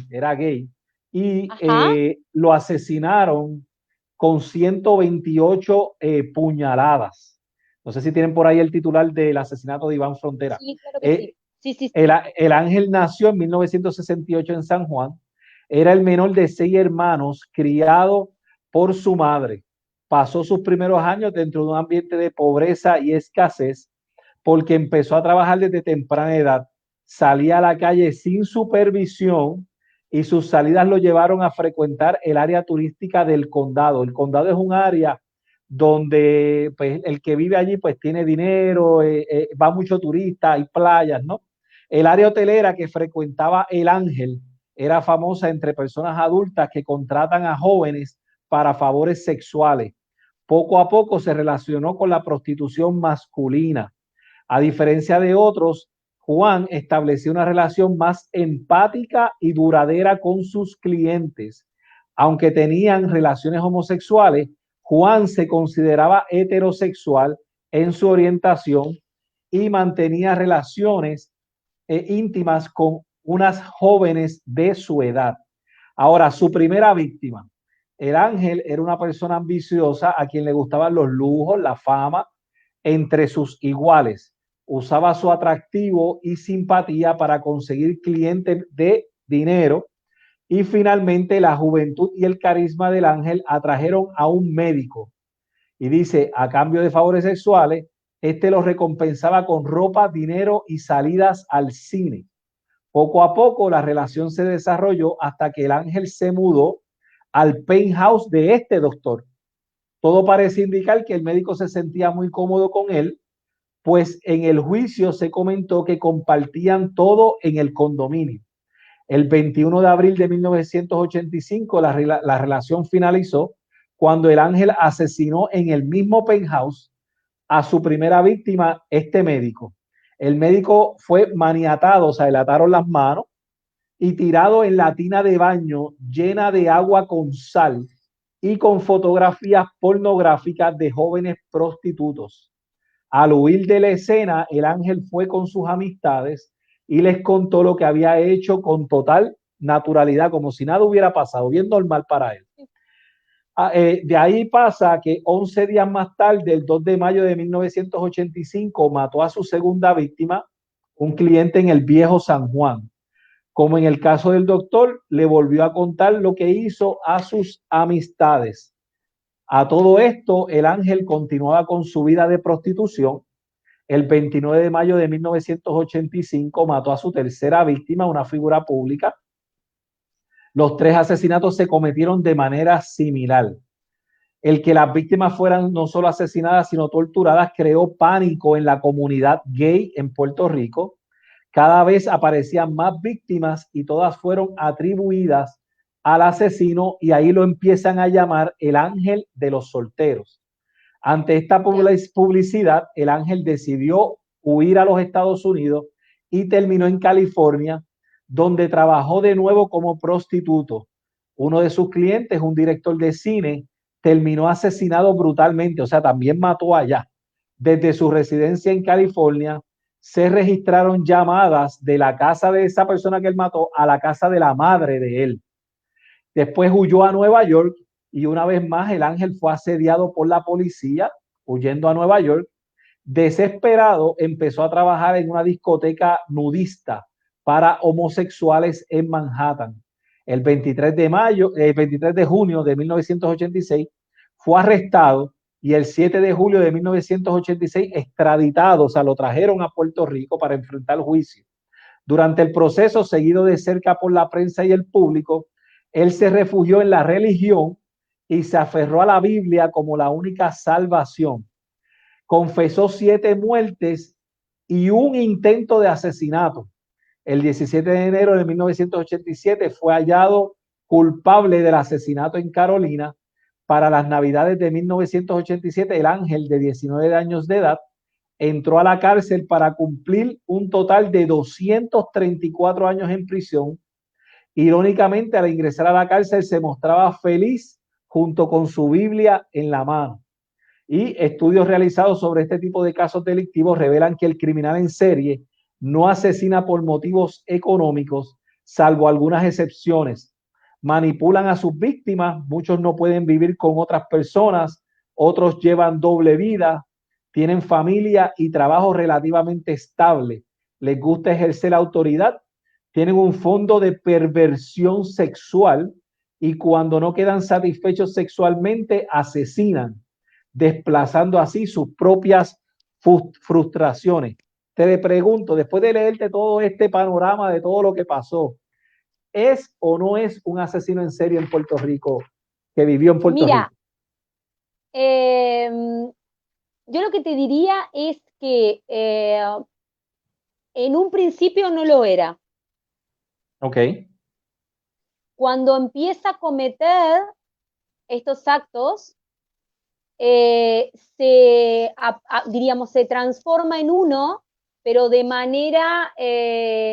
Y lo asesinaron con 128 puñaladas. No sé si tienen por ahí el titular del asesinato de Iván Frontera. Sí, claro que sí. El Ángel nació en 1968 en San Juan. Era el menor de 6 hermanos, criado por su madre. Pasó sus primeros años dentro de un ambiente de pobreza y escasez porque empezó a trabajar desde temprana edad. Salía a la calle sin supervisión y sus salidas lo llevaron a frecuentar el área turística del condado. El condado es un área donde pues, el que vive allí pues tiene dinero, va mucho turista, hay playas, ¿no? El área hotelera que frecuentaba el Ángel era famosa entre personas adultas que contratan a jóvenes para favores sexuales. Poco a poco se relacionó con la prostitución masculina. A diferencia de otros, Juan estableció una relación más empática y duradera con sus clientes. Aunque tenían relaciones homosexuales, Juan se consideraba heterosexual en su orientación y mantenía relaciones íntimas con unas jóvenes de su edad. Ahora, su primera víctima. El Ángel era una persona ambiciosa a quien le gustaban los lujos, la fama, entre sus iguales. Usaba su atractivo y simpatía para conseguir clientes de dinero. Y finalmente la juventud y el carisma del Ángel atrajeron a un médico. Y dice, a cambio de favores sexuales, este lo recompensaba con ropa, dinero y salidas al cine. Poco a poco la relación se desarrolló hasta que el Ángel se mudó al penthouse de este doctor. Todo parece indicar que el médico se sentía muy cómodo con él, pues en el juicio se comentó que compartían todo en el condominio. El 21 de abril de 1985 la relación finalizó cuando el Ángel asesinó en el mismo penthouse a su primera víctima, este médico. El médico fue maniatado, o sea, le ataron las manos y tirado en la tina de baño llena de agua con sal y con fotografías pornográficas de jóvenes prostitutos. Al huir de la escena, el Ángel fue con sus amistades y les contó lo que había hecho con total naturalidad, como si nada hubiera pasado, bien normal para él. De ahí pasa que 11 días más tarde, el 2 de mayo de 1985, mató a su segunda víctima, un cliente en el Viejo San Juan. Como en el caso del doctor, le volvió a contar lo que hizo a sus amistades. A todo esto, el Ángel continuaba con su vida de prostitución. El 29 de mayo de 1985 mató a su tercera víctima, una figura pública. Los 3 asesinatos se cometieron de manera similar. El que las víctimas fueran no solo asesinadas, sino torturadas, creó pánico en la comunidad gay en Puerto Rico. Cada vez aparecían más víctimas y todas fueron atribuidas al asesino y ahí lo empiezan a llamar el Ángel de los Solteros. Ante esta publicidad, el Ángel decidió huir a los Estados Unidos y terminó en California, donde trabajó de nuevo como prostituto. Uno de sus clientes, un director de cine, terminó asesinado brutalmente, o sea, también mató allá. Desde su residencia en California, se registraron llamadas de la casa de esa persona que él mató a la casa de la madre de él. Después huyó a Nueva York y una vez más el Ángel fue asediado por la policía, huyendo a Nueva York. Desesperado, empezó a trabajar en una discoteca nudista para homosexuales en Manhattan. El 23 de junio de 1986 fue arrestado y el 7 de julio de 1986 extraditado, o sea, lo trajeron a Puerto Rico para enfrentar el juicio. Durante el proceso, seguido de cerca por la prensa y el público, él se refugió en la religión y se aferró a la Biblia como la única salvación. Confesó 7 muertes y un intento de asesinato. El 17 de enero de 1987 fue hallado culpable del asesinato en Carolina. Para las Navidades de 1987, el ángel de 19 años de edad entró a la cárcel para cumplir un total de 234 años en prisión. Irónicamente, al ingresar a la cárcel se mostraba feliz junto con su Biblia en la mano. Y estudios realizados sobre este tipo de casos delictivos revelan que el criminal en serie no asesina por motivos económicos, salvo algunas excepciones. Manipulan a sus víctimas, muchos no pueden vivir con otras personas, otros llevan doble vida, tienen familia y trabajo relativamente estable, les gusta ejercer autoridad, tienen un fondo de perversión sexual y cuando no quedan satisfechos sexualmente, asesinan, desplazando así sus propias frustraciones. Te pregunto, después de leerte todo este panorama de todo lo que pasó, ¿es o no es un asesino en serie en Puerto Rico, que vivió en Puerto Rico? Yo lo que te diría es que en un principio no lo era. Ok. Cuando empieza a cometer estos actos, diríamos, se transforma en uno, pero de manera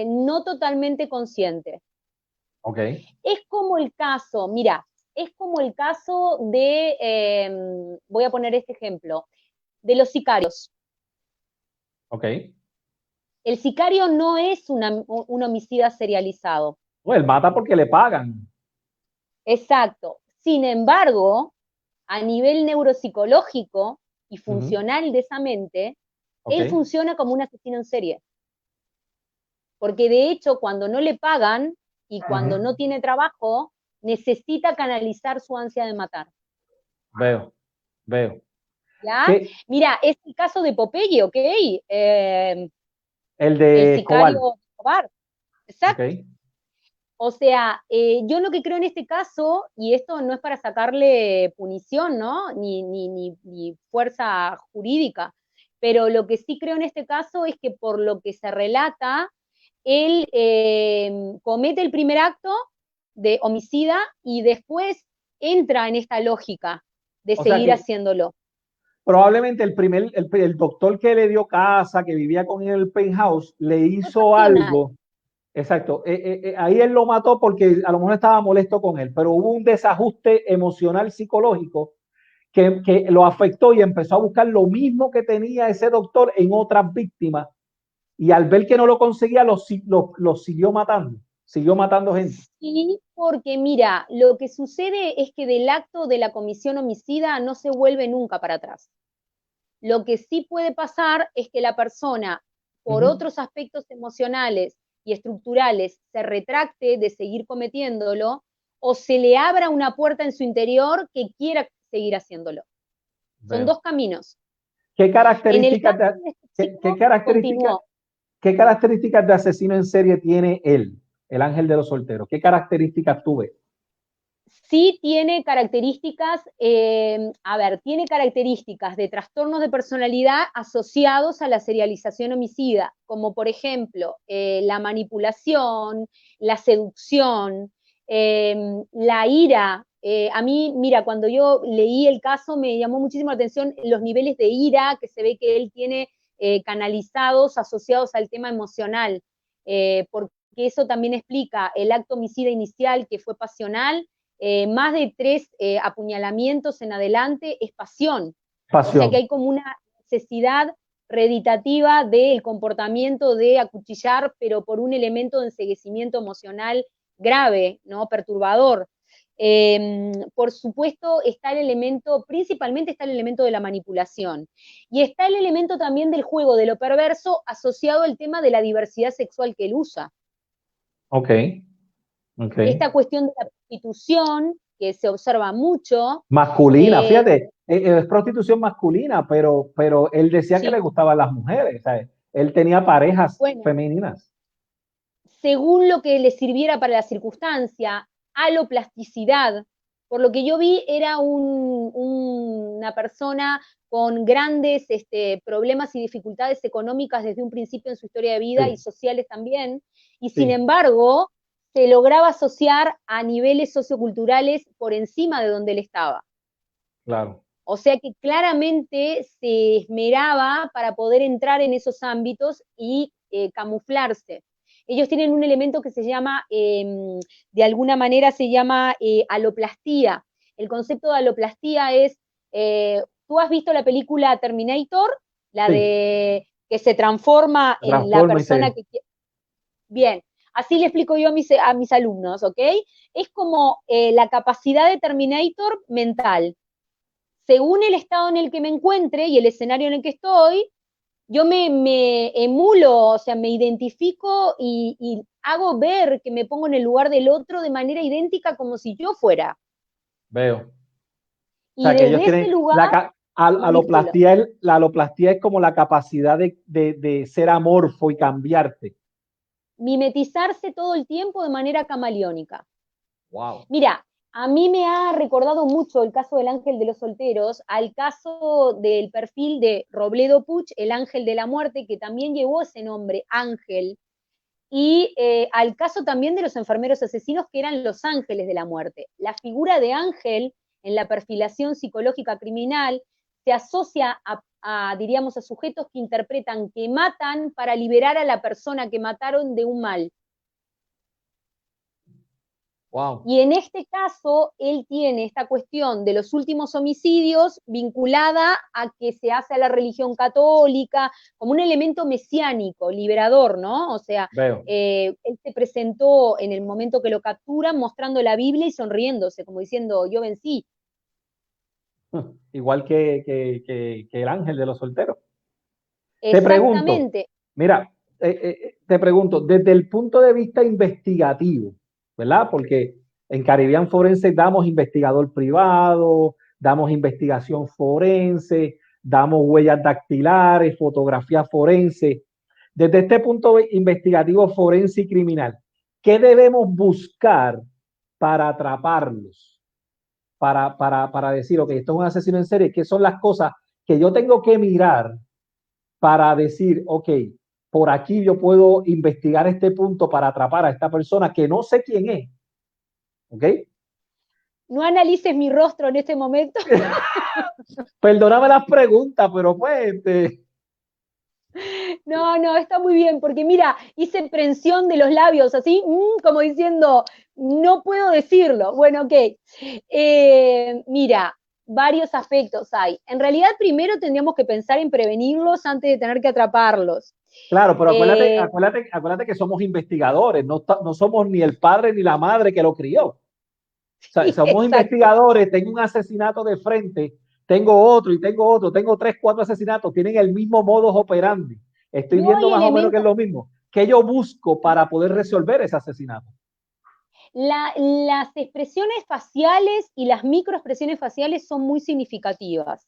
no totalmente consciente. Ok. Es como el caso, mira, es como el caso de, voy a poner este ejemplo, de los sicarios. Ok. El sicario no es un homicida serializado. No, él mata porque le pagan. Exacto. Sin embargo, a nivel neuropsicológico y funcional de esa mente, él funciona como un asesino en serie. Porque de hecho, cuando no le pagan y cuando no tiene trabajo, necesita canalizar su ansia de matar. Veo. ¿Ya? Mira, es el caso de Popeye, ¿ok? El de el sicario Escobar. Exacto. Okay. O sea, yo lo que creo en este caso, y esto no es para sacarle punición, ¿no? Ni fuerza jurídica, pero lo que sí creo en este caso es que por lo que se relata, él comete el primer acto de homicida y después entra en esta lógica de seguir haciéndolo. Probablemente el doctor que le dio casa, que vivía con él en el penthouse, le hizo algo. Exacto. Ahí él lo mató porque a lo mejor estaba molesto con él, pero hubo un desajuste emocional psicológico que lo afectó y empezó a buscar lo mismo que tenía ese doctor en otras víctimas. Y al ver que no lo conseguía, lo siguió matando gente. Sí, porque mira, lo que sucede es que del acto de la comisión homicida no se vuelve nunca para atrás. Lo que sí puede pasar es que la persona, por otros aspectos emocionales y estructurales, se retracte de seguir cometiéndolo o se le abra una puerta en su interior que quiera seguir haciéndolo. Son dos caminos. ¿Qué características de asesino en serie tiene él, el ángel de los solteros? ¿Qué características tú ves? Sí tiene características, tiene características de trastornos de personalidad asociados a la serialización homicida, como por ejemplo la manipulación, la seducción, la ira. A mí, mira, cuando yo leí el caso me llamó muchísimo la atención los niveles de ira que se ve que él tiene canalizados, asociados al tema emocional, porque eso también explica el acto homicida inicial que fue pasional. Más de 3 apuñalamientos en adelante es pasión. O sea que hay como una necesidad reditativa del comportamiento de acuchillar, pero por un elemento de enceguecimiento emocional grave, ¿no? Perturbador. Por supuesto está el elemento, principalmente está el elemento de la manipulación. Y está el elemento también del juego, de lo perverso, asociado al tema de la diversidad sexual que él usa. Esta cuestión de la prostitución, que se observa mucho. Masculina, fíjate, es prostitución masculina, pero él decía que le gustaban las mujeres, ¿sabes? Él tenía parejas femeninas. Según lo que le sirviera para la circunstancia, aloplasticidad, por lo que yo vi, era una persona con grandes problemas y dificultades económicas desde un principio en su historia de vida y sociales también, y sin embargo se lograba asociar a niveles socioculturales por encima de donde él estaba. Claro. O sea que claramente se esmeraba para poder entrar en esos ámbitos y camuflarse. Ellos tienen un elemento que se llama, de alguna manera se llama aloplastía. El concepto de aloplastía es, ¿tú has visto la película Terminator? La de que se transforma en la persona que quiere. Bien, así le explico yo a mis alumnos, ¿ok? Es como la capacidad de Terminator mental. Según el estado en el que me encuentre y el escenario en el que estoy, yo me emulo, o sea, me identifico y hago ver que me pongo en el lugar del otro de manera idéntica como si yo fuera. Veo. Y o sea, que ellos tienen lugar, la aloplastía es como la capacidad de ser amorfo y cambiarte. Mimetizarse todo el tiempo de manera camaleónica. Wow. Mira, a mí me ha recordado mucho el caso del ángel de los solteros, al caso del perfil de Robledo Puch, el ángel de la muerte, que también llevó ese nombre, ángel, y al caso también de los enfermeros asesinos, que eran los ángeles de la muerte. La figura de ángel en la perfilación psicológica criminal se asocia diríamos, a sujetos que interpretan que matan para liberar a la persona que mataron de un mal. Wow. Y en este caso, él tiene esta cuestión de los últimos homicidios vinculada a que se hace a la religión católica, como un elemento mesiánico, liberador, ¿no? O sea, él se presentó en el momento que lo capturan mostrando la Biblia y sonriéndose, como diciendo, yo vencí. Igual que el ángel de los solteros. Exactamente. Te pregunto, desde el punto de vista investigativo, ¿verdad? Porque en Caribbean Forense damos investigador privado, damos investigación forense, damos huellas dactilares, fotografía forense. Desde este punto investigativo forense y criminal, ¿qué debemos buscar para atraparlos? Para decir, ok, esto es un asesino en serie, ¿qué son las cosas que yo tengo que mirar para decir, ok, por aquí yo puedo investigar este punto para atrapar a esta persona que no sé quién es? ¿Ok? No analices mi rostro en este momento. Perdóname las preguntas, pero pues... No, está muy bien, porque mira, hice prensión de los labios, así, como diciendo, no puedo decirlo. Bueno, ok. Mira, varios aspectos hay. En realidad, primero tendríamos que pensar en prevenirlos antes de tener que atraparlos. Claro, pero acuérdate que somos investigadores, no somos ni el padre ni la madre que lo crió. O sea, somos investigadores, tengo un asesinato de frente, tengo otro y tengo otro, tengo 3, 4 asesinatos, tienen el mismo modus operandi. Estoy viendo más o menos que es lo mismo. ¿Qué yo busco para poder resolver ese asesinato? Las expresiones faciales y las microexpresiones faciales son muy significativas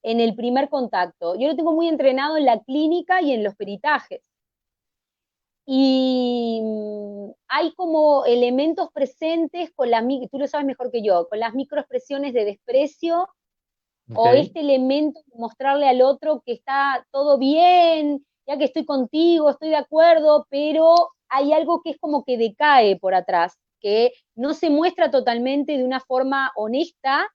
en el primer contacto. Yo lo tengo muy entrenado en la clínica y en los peritajes. Y hay como elementos presentes con tú lo sabes mejor que yo, con las microexpresiones de desprecio, o este elemento de mostrarle al otro que está todo bien, ya que estoy contigo, estoy de acuerdo, pero hay algo que es como que decae por atrás, que no se muestra totalmente de una forma honesta,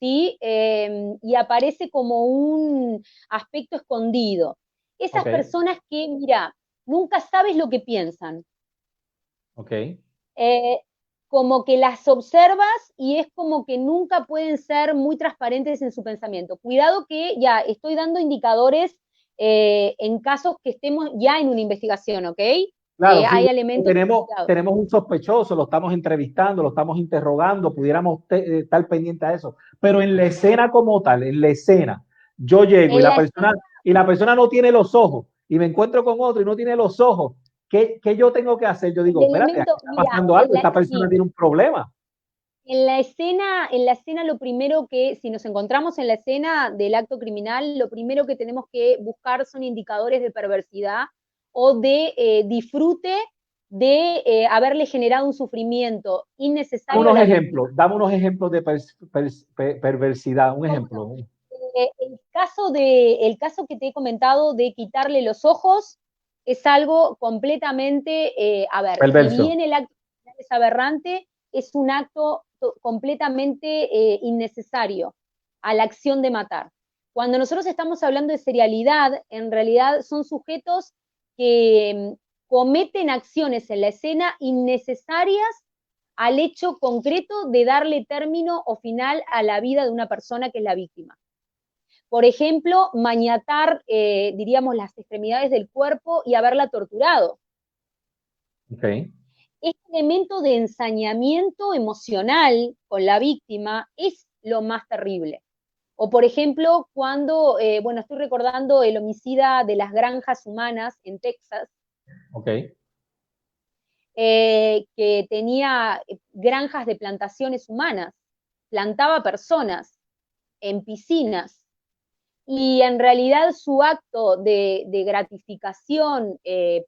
¿sí? Y aparece como un aspecto escondido. Esas personas que, mira, nunca sabes lo que piensan. Como que las observas y es como que nunca pueden ser muy transparentes en su pensamiento. Cuidado que ya estoy dando indicadores en casos que estemos ya en una investigación, ¿ok? Claro, hay elementos. Tenemos un sospechoso, lo estamos entrevistando, lo estamos interrogando, pudiéramos estar pendientes a eso. Pero en la escena como tal, en la escena, yo llego y la persona no tiene los ojos y me encuentro con otro y no tiene los ojos. ¿Qué yo tengo que hacer? Yo digo, espérate, está pasando algo, esta persona tiene un problema. En la escena lo primero que, si nos encontramos en la escena del acto criminal, lo primero que tenemos que buscar son indicadores de perversidad o de disfrute de haberle generado un sufrimiento innecesario. Dame unos ejemplos de perversidad, un ejemplo. El caso que te he comentado de quitarle los ojos es algo completamente, perverso. Si bien el acto es aberrante, es un acto completamente innecesario a la acción de matar. Cuando nosotros estamos hablando de serialidad, en realidad son sujetos que cometen acciones en la escena innecesarias al hecho concreto de darle término o final a la vida de una persona que es la víctima. Por ejemplo, maniatar, diríamos, las extremidades del cuerpo y haberla torturado. Okay. Este elemento de ensañamiento emocional con la víctima es lo más terrible. O, por ejemplo, cuando, estoy recordando el homicida de las granjas humanas en Texas, Okay. Que tenía granjas de plantaciones humanas, plantaba personas en piscinas, y en realidad su acto de gratificación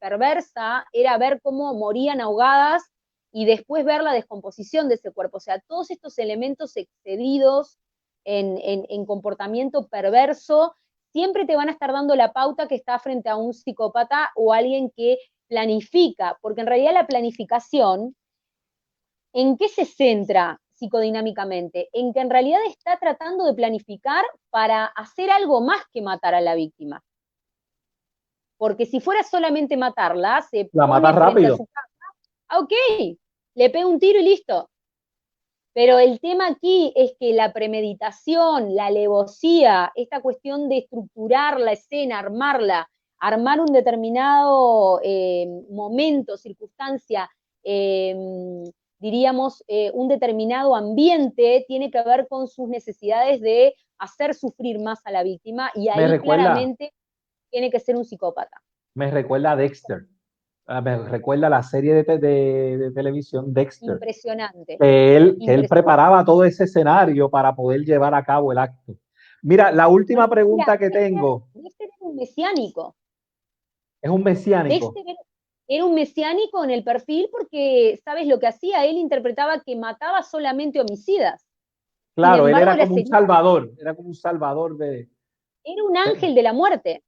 perversa era ver cómo morían ahogadas y después ver la descomposición de ese cuerpo. O sea, todos estos elementos excedidos en comportamiento perverso siempre te van a estar dando la pauta que está frente a un psicópata o alguien que planifica, porque en realidad la planificación, ¿en qué se centra psicodinámicamente? En que en realidad está tratando de planificar para hacer algo más que matar a la víctima. Porque si fuera solamente matarla, se la pone mata frente rápido. a su casa, ok, le pega un tiro y listo. Pero el tema aquí es que la premeditación, la alevosía, esta cuestión de estructurar la escena, armarla, armar un determinado momento, circunstancia, diríamos, un determinado ambiente, tiene que ver con sus necesidades de hacer sufrir más a la víctima, y ahí claramente tiene que ser un psicópata. Me recuerda a Dexter. Me recuerda a la serie de televisión Dexter. Impresionante. Que él preparaba todo ese escenario para poder llevar a cabo el acto. Mira, la última pregunta que tengo. Dexter era un mesiánico. Es un mesiánico. Dexter era un mesiánico en el perfil porque, ¿sabes lo que hacía? Él interpretaba que mataba solamente homicidas. Claro, él era como un salvador. Era como un salvador de... Era un ángel de la muerte.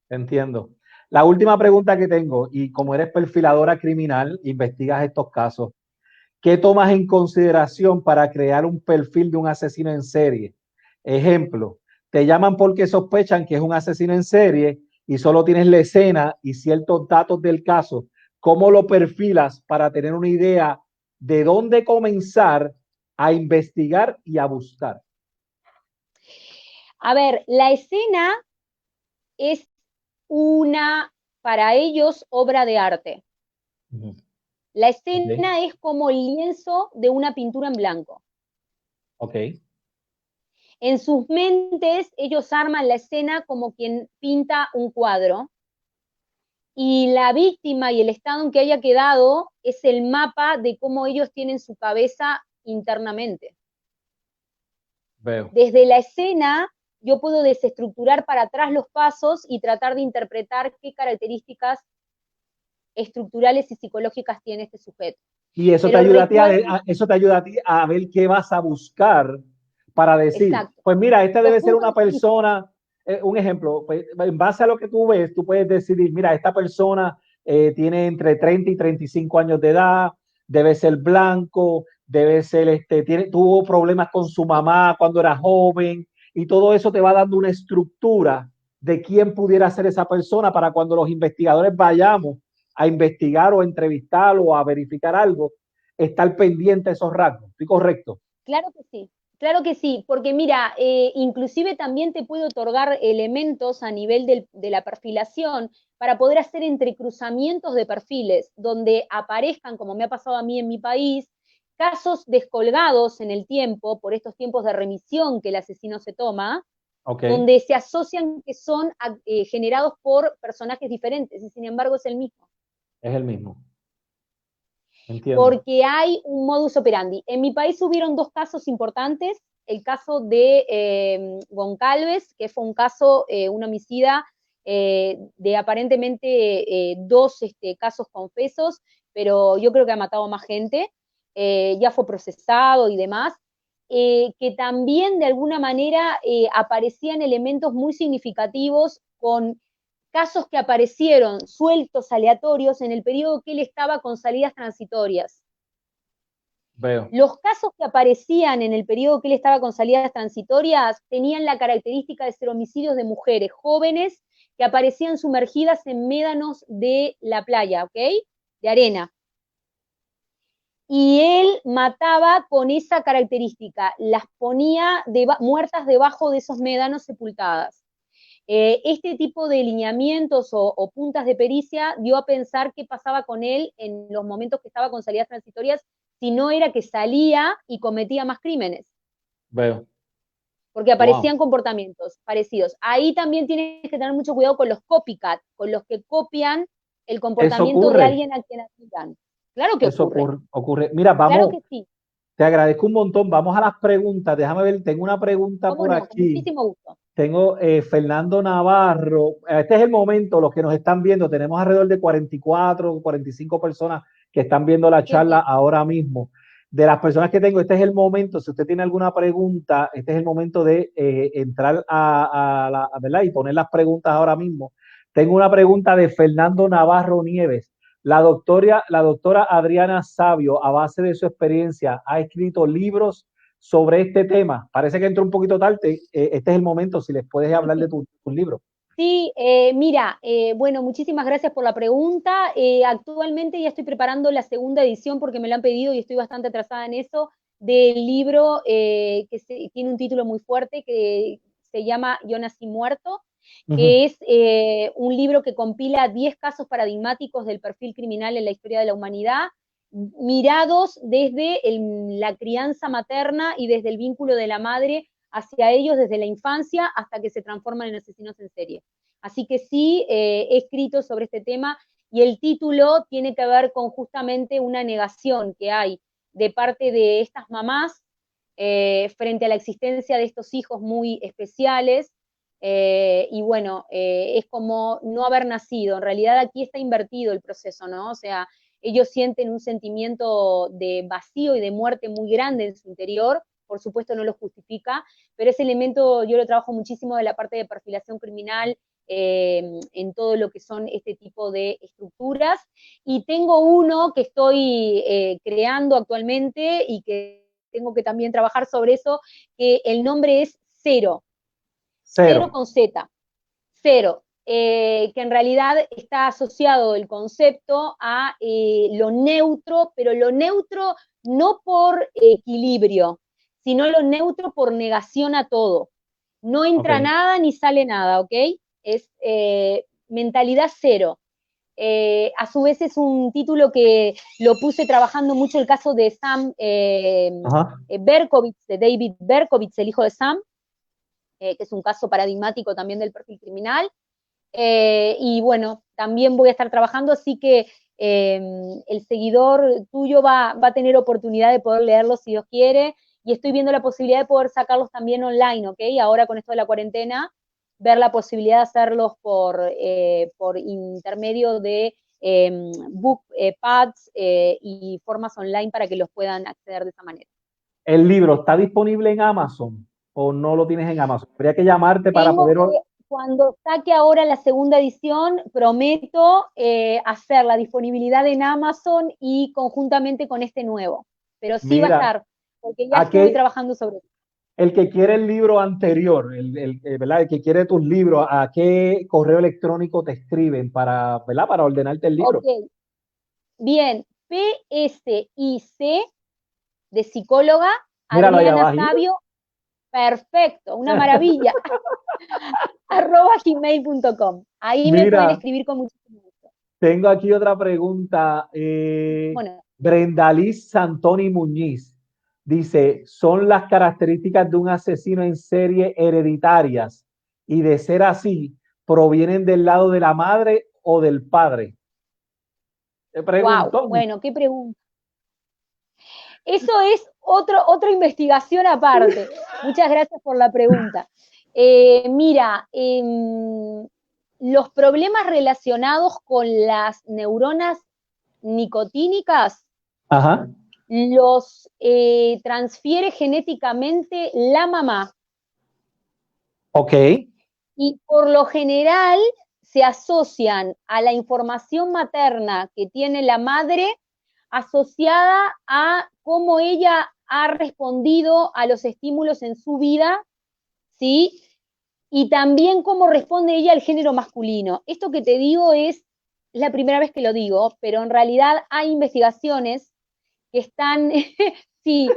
Entiendo. La última pregunta que tengo, y como eres perfiladora criminal, investigas estos casos, ¿qué tomas en consideración para crear un perfil de un asesino en serie? Ejemplo, te llaman porque sospechan que es un asesino en serie y solo tienes la escena y ciertos datos del caso. ¿Cómo lo perfilas para tener una idea de dónde comenzar a investigar y a buscar? A ver, la escena es para ellos, obra de arte. La escena es como el lienzo de una pintura en blanco. Ok. En sus mentes, ellos arman la escena como quien pinta un cuadro, y la víctima y el estado en que haya quedado es el mapa de cómo ellos tienen su cabeza internamente. Veo. Desde la escena, yo puedo desestructurar para atrás los pasos y tratar de interpretar qué características estructurales y psicológicas tiene este sujeto. Y eso te ayuda a ti a ver qué vas a buscar para decir, exacto, pues mira, esta debe ser una persona, un ejemplo, pues, en base a lo que tú ves, tú puedes decidir, mira, esta persona tiene entre 30 y 35 años de edad, debe ser blanco, debe ser, tuvo problemas con su mamá cuando era joven, y todo eso te va dando una estructura de quién pudiera ser esa persona para cuando los investigadores vayamos a investigar o a entrevistar o a verificar algo, estar pendiente de esos rasgos. ¿Estoy correcto? Claro que sí, porque mira, inclusive también te puede otorgar elementos a nivel de la perfilación para poder hacer entrecruzamientos de perfiles, donde aparezcan, como me ha pasado a mí en mi país, casos descolgados en el tiempo, por estos tiempos de remisión que el asesino se toma, donde se asocian que son generados por personajes diferentes, y sin embargo es el mismo. Es el mismo. Entiendo. Porque hay un modus operandi. En mi país hubieron dos casos importantes. El caso de Goncalves, que fue un caso, un homicida de aparentemente dos casos confesos, pero yo creo que ha matado a más gente, ya fue procesado y demás, que también de alguna manera aparecían elementos muy significativos con casos que aparecieron sueltos, aleatorios, en el periodo que él estaba con salidas transitorias. Veo. Los casos que aparecían en el periodo que él estaba con salidas transitorias tenían la característica de ser homicidios de mujeres jóvenes que aparecían sumergidas en médanos de la playa, ¿ok? De arena. Y él mataba con esa característica, las ponía muertas debajo de esos médanos sepultadas. Este tipo de lineamientos o puntas de pericia dio a pensar qué pasaba con él en los momentos que estaba con salidas transitorias, si no era que salía y cometía más crímenes. Veo. Porque aparecían comportamientos parecidos. Ahí también tienes que tener mucho cuidado con los copycat, con los que copian el comportamiento de alguien a quien admiran. Claro que eso ocurre. Mira, claro vamos, que sí. te agradezco un montón. Vamos a las preguntas. Déjame ver, tengo una pregunta por aquí. Con muchísimo gusto. Tengo Fernando Navarro. Este es el momento, los que nos están viendo, tenemos alrededor de 44, 45 personas que están viendo la charla ahora mismo. De las personas que tengo, este es el momento, si usted tiene alguna pregunta, este es el momento de entrar ¿verdad? Y poner las preguntas ahora mismo. Tengo una pregunta de Fernando Navarro Nieves. La doctora Adriana Sabio, a base de su experiencia, ha escrito libros sobre este tema. Parece que entró un poquito tarde. Este es el momento, si les puedes hablar de tu libro. Sí, mira, bueno, muchísimas gracias por la pregunta. Actualmente ya estoy preparando la segunda edición porque me lo han pedido y estoy bastante atrasada en eso, del libro que tiene un título muy fuerte que se llama Yo nací muerto, que es un libro que compila 10 casos paradigmáticos del perfil criminal en la historia de la humanidad, mirados desde la crianza materna y desde el vínculo de la madre hacia ellos desde la infancia hasta que se transforman en asesinos en serie. Así que sí, he escrito sobre este tema y el título tiene que ver con justamente una negación que hay de parte de estas mamás frente a la existencia de estos hijos muy especiales, y bueno, es como no haber nacido. En realidad aquí está invertido el proceso, ¿no? O sea, ellos sienten un sentimiento de vacío y de muerte muy grande en su interior, por supuesto no lo justifica, pero ese elemento yo lo trabajo muchísimo de la parte de perfilación criminal, en todo lo que son este tipo de estructuras, y tengo uno que estoy creando actualmente y que tengo que también trabajar sobre eso, que el nombre es Cero. Cero con Z. Cero. Que en realidad está asociado el concepto a lo neutro, pero lo neutro no por equilibrio, sino lo neutro por negación a todo. No entra nada ni sale nada, ¿ok? Es mentalidad cero. A su vez es un título que lo puse trabajando mucho el caso de Sam Berkowitz, de David Berkowitz, el hijo de Sam, que es un caso paradigmático también del perfil criminal. Y bueno, también voy a estar trabajando, así que el seguidor tuyo va a tener oportunidad de poder leerlos si Dios quiere, y estoy viendo la posibilidad de poder sacarlos también online, ¿ok? Ahora con esto de la cuarentena, ver la posibilidad de hacerlos por intermedio de bookpads y formas online para que los puedan acceder de esa manera. ¿El libro está disponible en Amazon o no lo tienes en Amazon? Habría que llamarte para poder... Cuando saque ahora la segunda edición, prometo hacer la disponibilidad en Amazon y conjuntamente con este nuevo. Pero sí va a estar, porque ya estuve trabajando sobre eso. El que quiere el libro anterior, ¿verdad? El que quiere tus libros, ¿a qué correo electrónico te escriben para, ¿verdad? Para ordenarte el libro? Ok. Bien, PSIC de psicóloga, Adriana Sabio. Perfecto, una maravilla. @gmail.com. Ahí me pueden escribir con muchísimo gusto. Tengo aquí otra pregunta. Brendaliz Santoni Muñiz dice, ¿son las características de un asesino en serie hereditarias? Y de ser así, ¿provienen del lado de la madre o del padre? Wow, bueno, qué pregunta. Eso es otra investigación aparte. Muchas gracias por la pregunta. Mira, los problemas relacionados con las neuronas nicotínicas Ajá. los transfiere genéticamente la mamá. Ok. Y por lo general se asocian a la información materna que tiene la madre asociada a cómo ella ha respondido a los estímulos en su vida, ¿sí? Y también cómo responde ella al género masculino. Esto que te digo es la primera vez que lo digo, pero en realidad hay investigaciones que están, sí,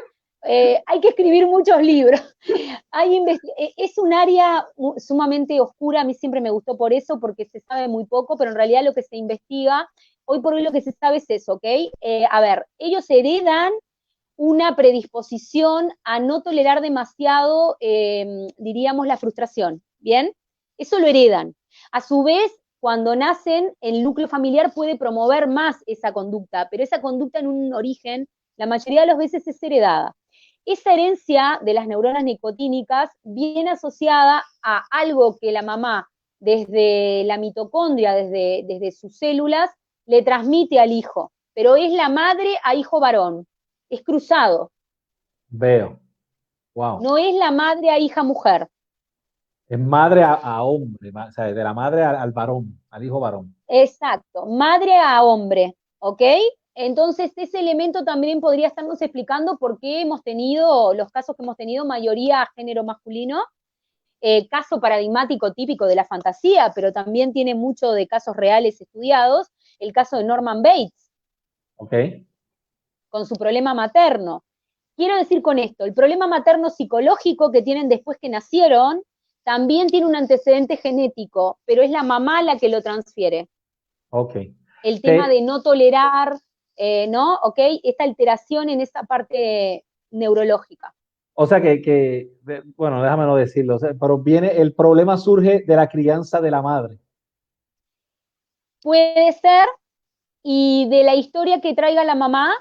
hay que escribir muchos libros. Es un área sumamente oscura, a mí siempre me gustó por eso, porque se sabe muy poco, pero en realidad lo que se investiga, hoy por hoy lo que se sabe es eso, ¿ok? A ver, ellos heredan una predisposición a no tolerar demasiado, diríamos, la frustración, ¿bien? Eso lo heredan. A su vez, cuando nacen, el núcleo familiar puede promover más esa conducta, pero esa conducta en un origen, la mayoría de las veces es heredada. Esa herencia de las neuronas nicotínicas viene asociada a algo que la mamá, desde la mitocondria, desde sus células, le transmite al hijo, pero es la madre a hijo varón. Es cruzado. Veo. Wow. No es la madre a hija mujer. Es madre a hombre, o sea, de la madre al varón, al hijo varón. Exacto, madre a hombre, ¿ok? Entonces ese elemento también podría estarnos explicando por qué hemos tenido, los casos que hemos tenido, mayoría género masculino, caso paradigmático típico de la fantasía, pero también tiene mucho de casos reales estudiados, el caso de Norman Bates. Ok. Con su problema materno. Quiero decir con esto, el problema materno psicológico que tienen después que nacieron, también tiene un antecedente genético, pero es la mamá la que lo transfiere. Ok. El tema de no tolerar, ¿no? ¿Ok? Esta alteración en esa parte neurológica. O sea bueno, déjame no decirlo, o sea, pero el problema surge de la crianza de la madre. Puede ser, y de la historia que traiga la mamá,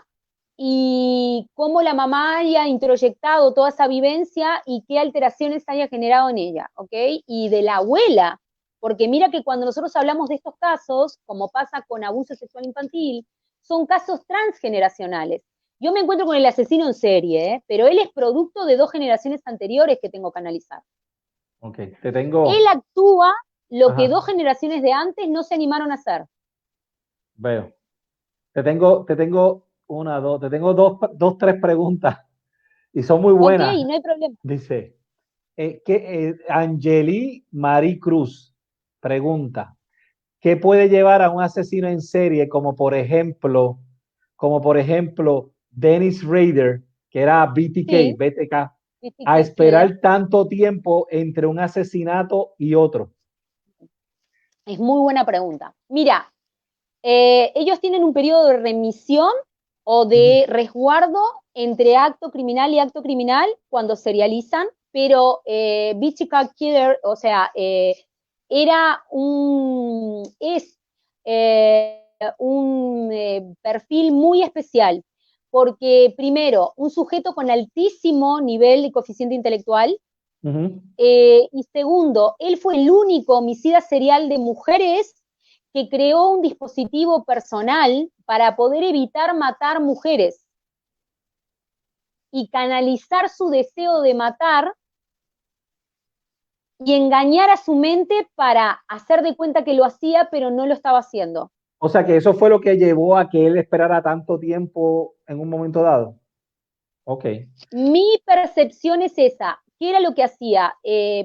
y cómo la mamá haya introyectado toda esa vivencia y qué alteraciones haya generado en ella, ¿ok? Y de la abuela, porque mira que cuando nosotros hablamos de estos casos, como pasa con abuso sexual infantil, son casos transgeneracionales. Yo me encuentro con el asesino en serie, pero él es producto de 2 generaciones anteriores que tengo que analizar. Ok, te tengo... Él actúa lo que Ajá. 2 generaciones de antes no se animaron a hacer. Veo. Te tengo dos, tres preguntas y son muy buenas. Ok, no hay problema. Dice, Angeli Marie Cruz pregunta, ¿qué puede llevar a un asesino en serie como por ejemplo Dennis Rader, que era Sí, BTK, BTK a Killer. esperar tanto tiempo entre un asesinato y otro? Es muy buena pregunta. Mira, ellos tienen un periodo de remisión o de resguardo entre acto criminal y acto criminal cuando serializan, pero BTK Killer, o sea, es un perfil muy especial, porque primero, un sujeto con altísimo nivel de coeficiente intelectual, y segundo, él fue el único homicida serial de mujeres que creó un dispositivo personal para poder evitar matar mujeres y canalizar su deseo de matar y engañar a su mente para hacer de cuenta que lo hacía, pero no lo estaba haciendo. O sea que eso fue lo que llevó a que él esperara tanto tiempo en un momento dado. Ok. Mi percepción es esa. ¿Qué era lo que hacía?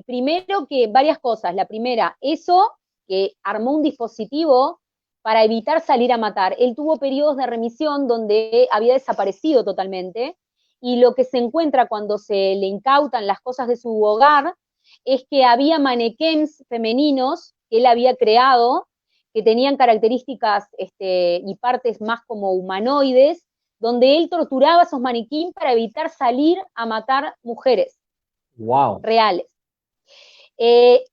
Primero que varias cosas. La primera, eso, que armó un dispositivo para evitar salir a matar. Él tuvo periodos de remisión donde había desaparecido totalmente, y lo que se encuentra cuando se le incautan las cosas de su hogar es que había manequins femeninos que él había creado, que tenían características y partes más como humanoides, donde él torturaba a esos maniquín para evitar salir a matar mujeres. Wow. Reales.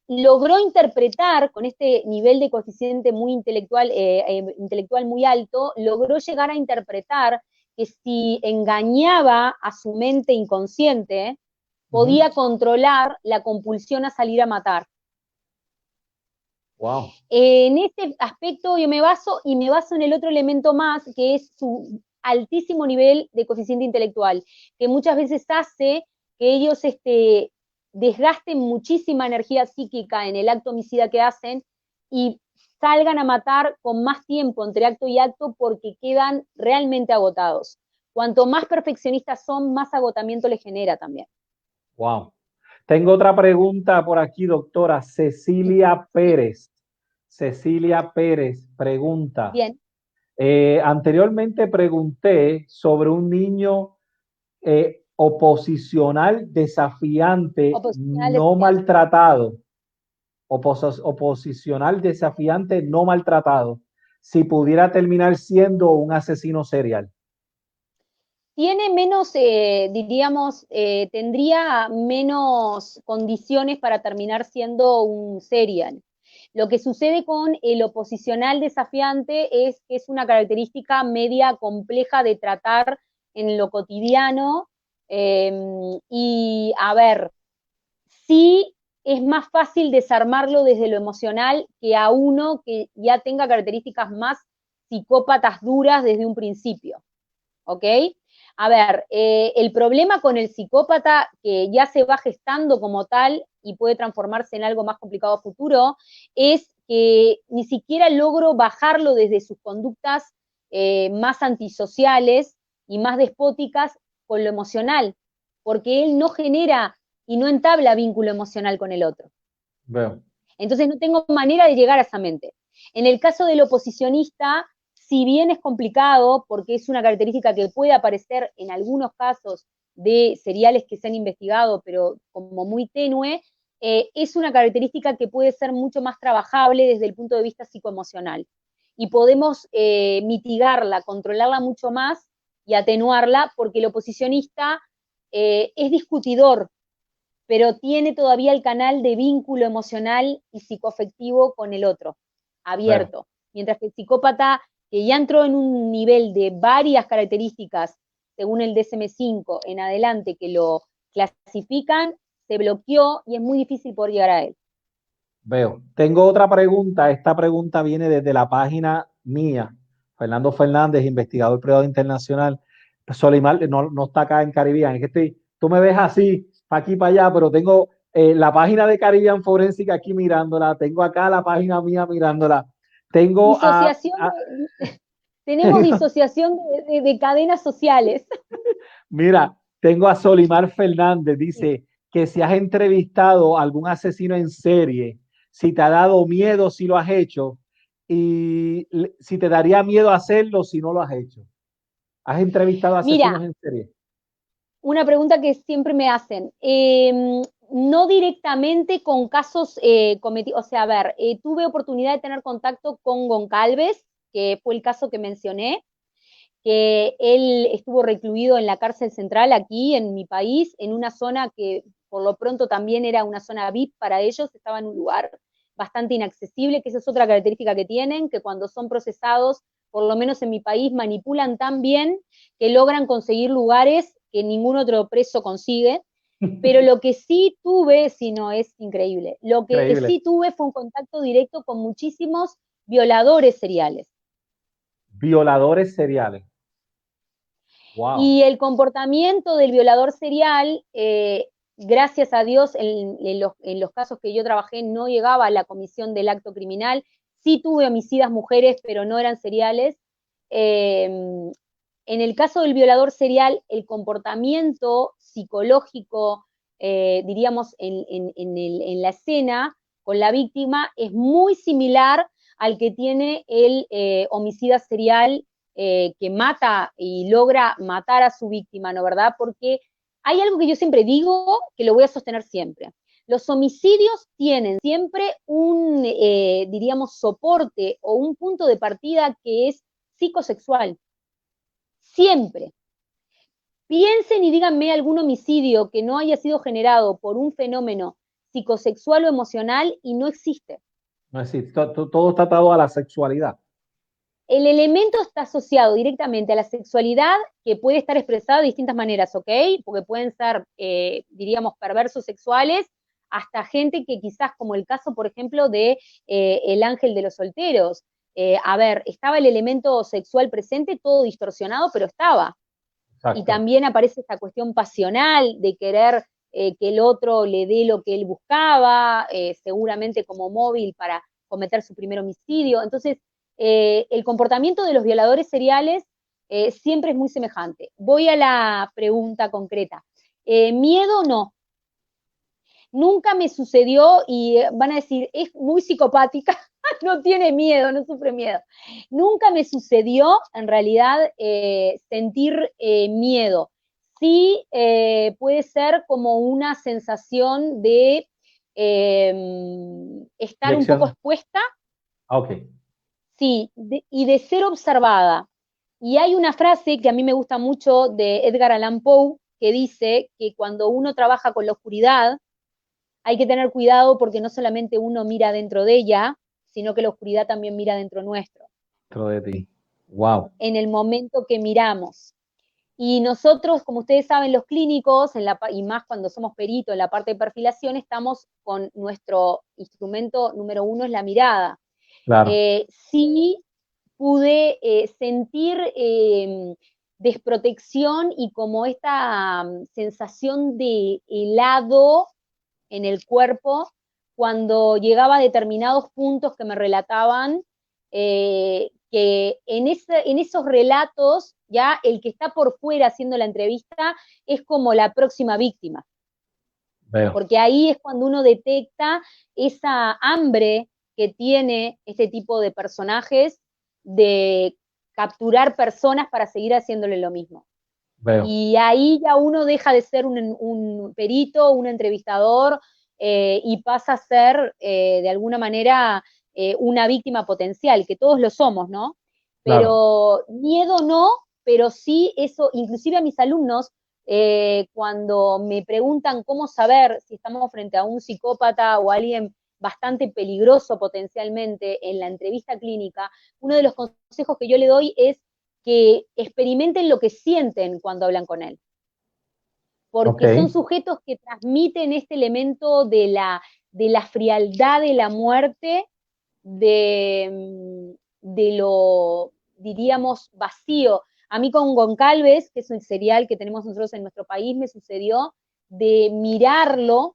Logró interpretar, con este nivel de coeficiente muy intelectual muy alto, logró llegar a interpretar que si engañaba a su mente inconsciente, podía controlar la compulsión a salir a matar. Wow. En este aspecto yo me baso en el otro elemento más, que es su altísimo nivel de coeficiente intelectual, que muchas veces hace que ellos desgasten muchísima energía psíquica en el acto homicida que hacen y salgan a matar con más tiempo entre acto y acto porque quedan realmente agotados. Cuanto más perfeccionistas son, más agotamiento les genera también. Wow. Tengo otra pregunta por aquí, doctora. Cecilia Pérez. Cecilia Pérez pregunta. Bien. Anteriormente pregunté sobre un niño oposicional desafiante, no maltratado. Oposicional desafiante, no maltratado. Si pudiera terminar siendo un asesino serial. Tiene menos, tendría menos condiciones para terminar siendo un serial. Lo que sucede con el oposicional desafiante es que es una característica media compleja de tratar en lo cotidiano. Y, a ver, sí es más fácil desarmarlo desde lo emocional que a uno que ya tenga características más psicópatas duras desde un principio. ¿Ok? A ver, el problema con el psicópata que ya se va gestando como tal y puede transformarse en algo más complicado a futuro, es que ni siquiera logro bajarlo desde sus conductas más antisociales y más despóticas con lo emocional, porque él no genera y no entabla vínculo emocional con el otro. Veo. Entonces no tengo manera de llegar a esa mente. En el caso del oposicionista, si bien es complicado, porque es una característica que puede aparecer en algunos casos de seriales que se han investigado, pero como muy tenue, es una característica que puede ser mucho más trabajable desde el punto de vista psicoemocional. Y podemos mitigarla, controlarla mucho más y atenuarla, porque el oposicionista es discutidor, pero tiene todavía el canal de vínculo emocional y psicoafectivo con el otro, abierto. Mientras que el psicópata, que ya entró en un nivel de varias características, según el DSM-5 en adelante, que lo clasifican, se bloqueó y es muy difícil poder llegar a él. Veo. Tengo otra pregunta. Esta pregunta viene desde la página mía. Fernando Fernández, investigador privado internacional. Solimar no está acá en Caribbean. Es que tú me ves así, para aquí, para allá, pero tengo la página de Caribbean Forensic aquí mirándola. Tengo acá la página mía mirándola. Tengo tenemos disociación de cadenas sociales. Mira, tengo a Solimar Fernández, dice que si has entrevistado a algún asesino en serie, si te ha dado miedo si lo has hecho y si te daría miedo hacerlo si no lo has hecho. ¿Has entrevistado a asesinos en serie? Una pregunta que siempre me hacen. No directamente con casos cometidos, o sea, a ver, tuve oportunidad de tener contacto con Goncalves, que fue el caso que mencioné, que él estuvo recluido en la cárcel central aquí en mi país, en una zona que por lo pronto también era una zona VIP para ellos, estaba en un lugar bastante inaccesible, que esa es otra característica que tienen, que cuando son procesados, por lo menos en mi país, manipulan tan bien que logran conseguir lugares que ningún otro preso consigue. Pero lo que sí tuve, si no, es increíble, lo que sí tuve fue un contacto directo con muchísimos violadores seriales. Violadores seriales. Wow. Y el comportamiento del violador serial, gracias a Dios, en los casos que yo trabajé no llegaba a la comisión del acto criminal. Sí tuve homicidas mujeres, pero no eran seriales. En el caso del violador serial, el comportamiento psicológico, diríamos, en la escena con la víctima es muy similar al que tiene el homicida serial que mata y logra matar a su víctima, ¿no? ¿Verdad? Porque hay algo que yo siempre digo, que lo voy a sostener siempre. Los homicidios tienen siempre un, diríamos, soporte o un punto de partida que es psicosexual. Siempre. Piensen y díganme algún homicidio que no haya sido generado por un fenómeno psicosexual o emocional y no existe. No existe. Todo está atado a la sexualidad. El elemento está asociado directamente a la sexualidad, que puede estar expresada de distintas maneras, ¿ok? Porque pueden ser, diríamos, perversos sexuales, hasta gente que quizás, como el caso, por ejemplo, de El Ángel de los Solteros. A ver, estaba el elemento sexual presente, todo distorsionado, pero estaba. Exacto. Y también aparece esta cuestión pasional de querer que el otro le dé lo que él buscaba, seguramente como móvil para cometer su primer homicidio. Entonces, el comportamiento de los violadores seriales siempre es muy semejante. Voy a la pregunta concreta. Miedo no. Nunca me sucedió, y van a decir, es muy psicopática, no tiene miedo, no sufre miedo. Nunca me sucedió, en realidad, sentir miedo. Sí puede ser como una sensación de estar un poco expuesta. Ok. Sí, y de ser observada. Y hay una frase que a mí me gusta mucho de Edgar Allan Poe, que dice que cuando uno trabaja con la oscuridad, hay que tener cuidado porque no solamente uno mira dentro de ella, sino que la oscuridad también mira dentro nuestro. Dentro de ti. Wow. En el momento que miramos. Y nosotros, como ustedes saben, los clínicos, y más cuando somos peritos en la parte de perfilación, estamos con nuestro instrumento número 1, es la mirada. Claro. Sí pude sentir desprotección y como esta sensación de helado en el cuerpo cuando llegaba a determinados puntos que me relataban que en esos relatos ya el que está por fuera haciendo la entrevista es como la próxima víctima. Veo. Porque ahí es cuando uno detecta esa hambre que tiene este tipo de personajes de capturar personas para seguir haciéndole lo mismo. Veo. Y ahí ya uno deja de ser un perito, un entrevistador, y pasa a ser, de alguna manera, una víctima potencial, que todos lo somos, ¿no? Pero claro, miedo no, pero sí eso, inclusive a mis alumnos, cuando me preguntan cómo saber si estamos frente a un psicópata o alguien bastante peligroso potencialmente en la entrevista clínica, uno de los consejos que yo le doy es que experimenten lo que sienten cuando hablan con él. Porque son sujetos que transmiten este elemento de la frialdad de la muerte, de lo, diríamos, vacío. A mí con Goncalves, que es un serial que tenemos nosotros en nuestro país, me sucedió de mirarlo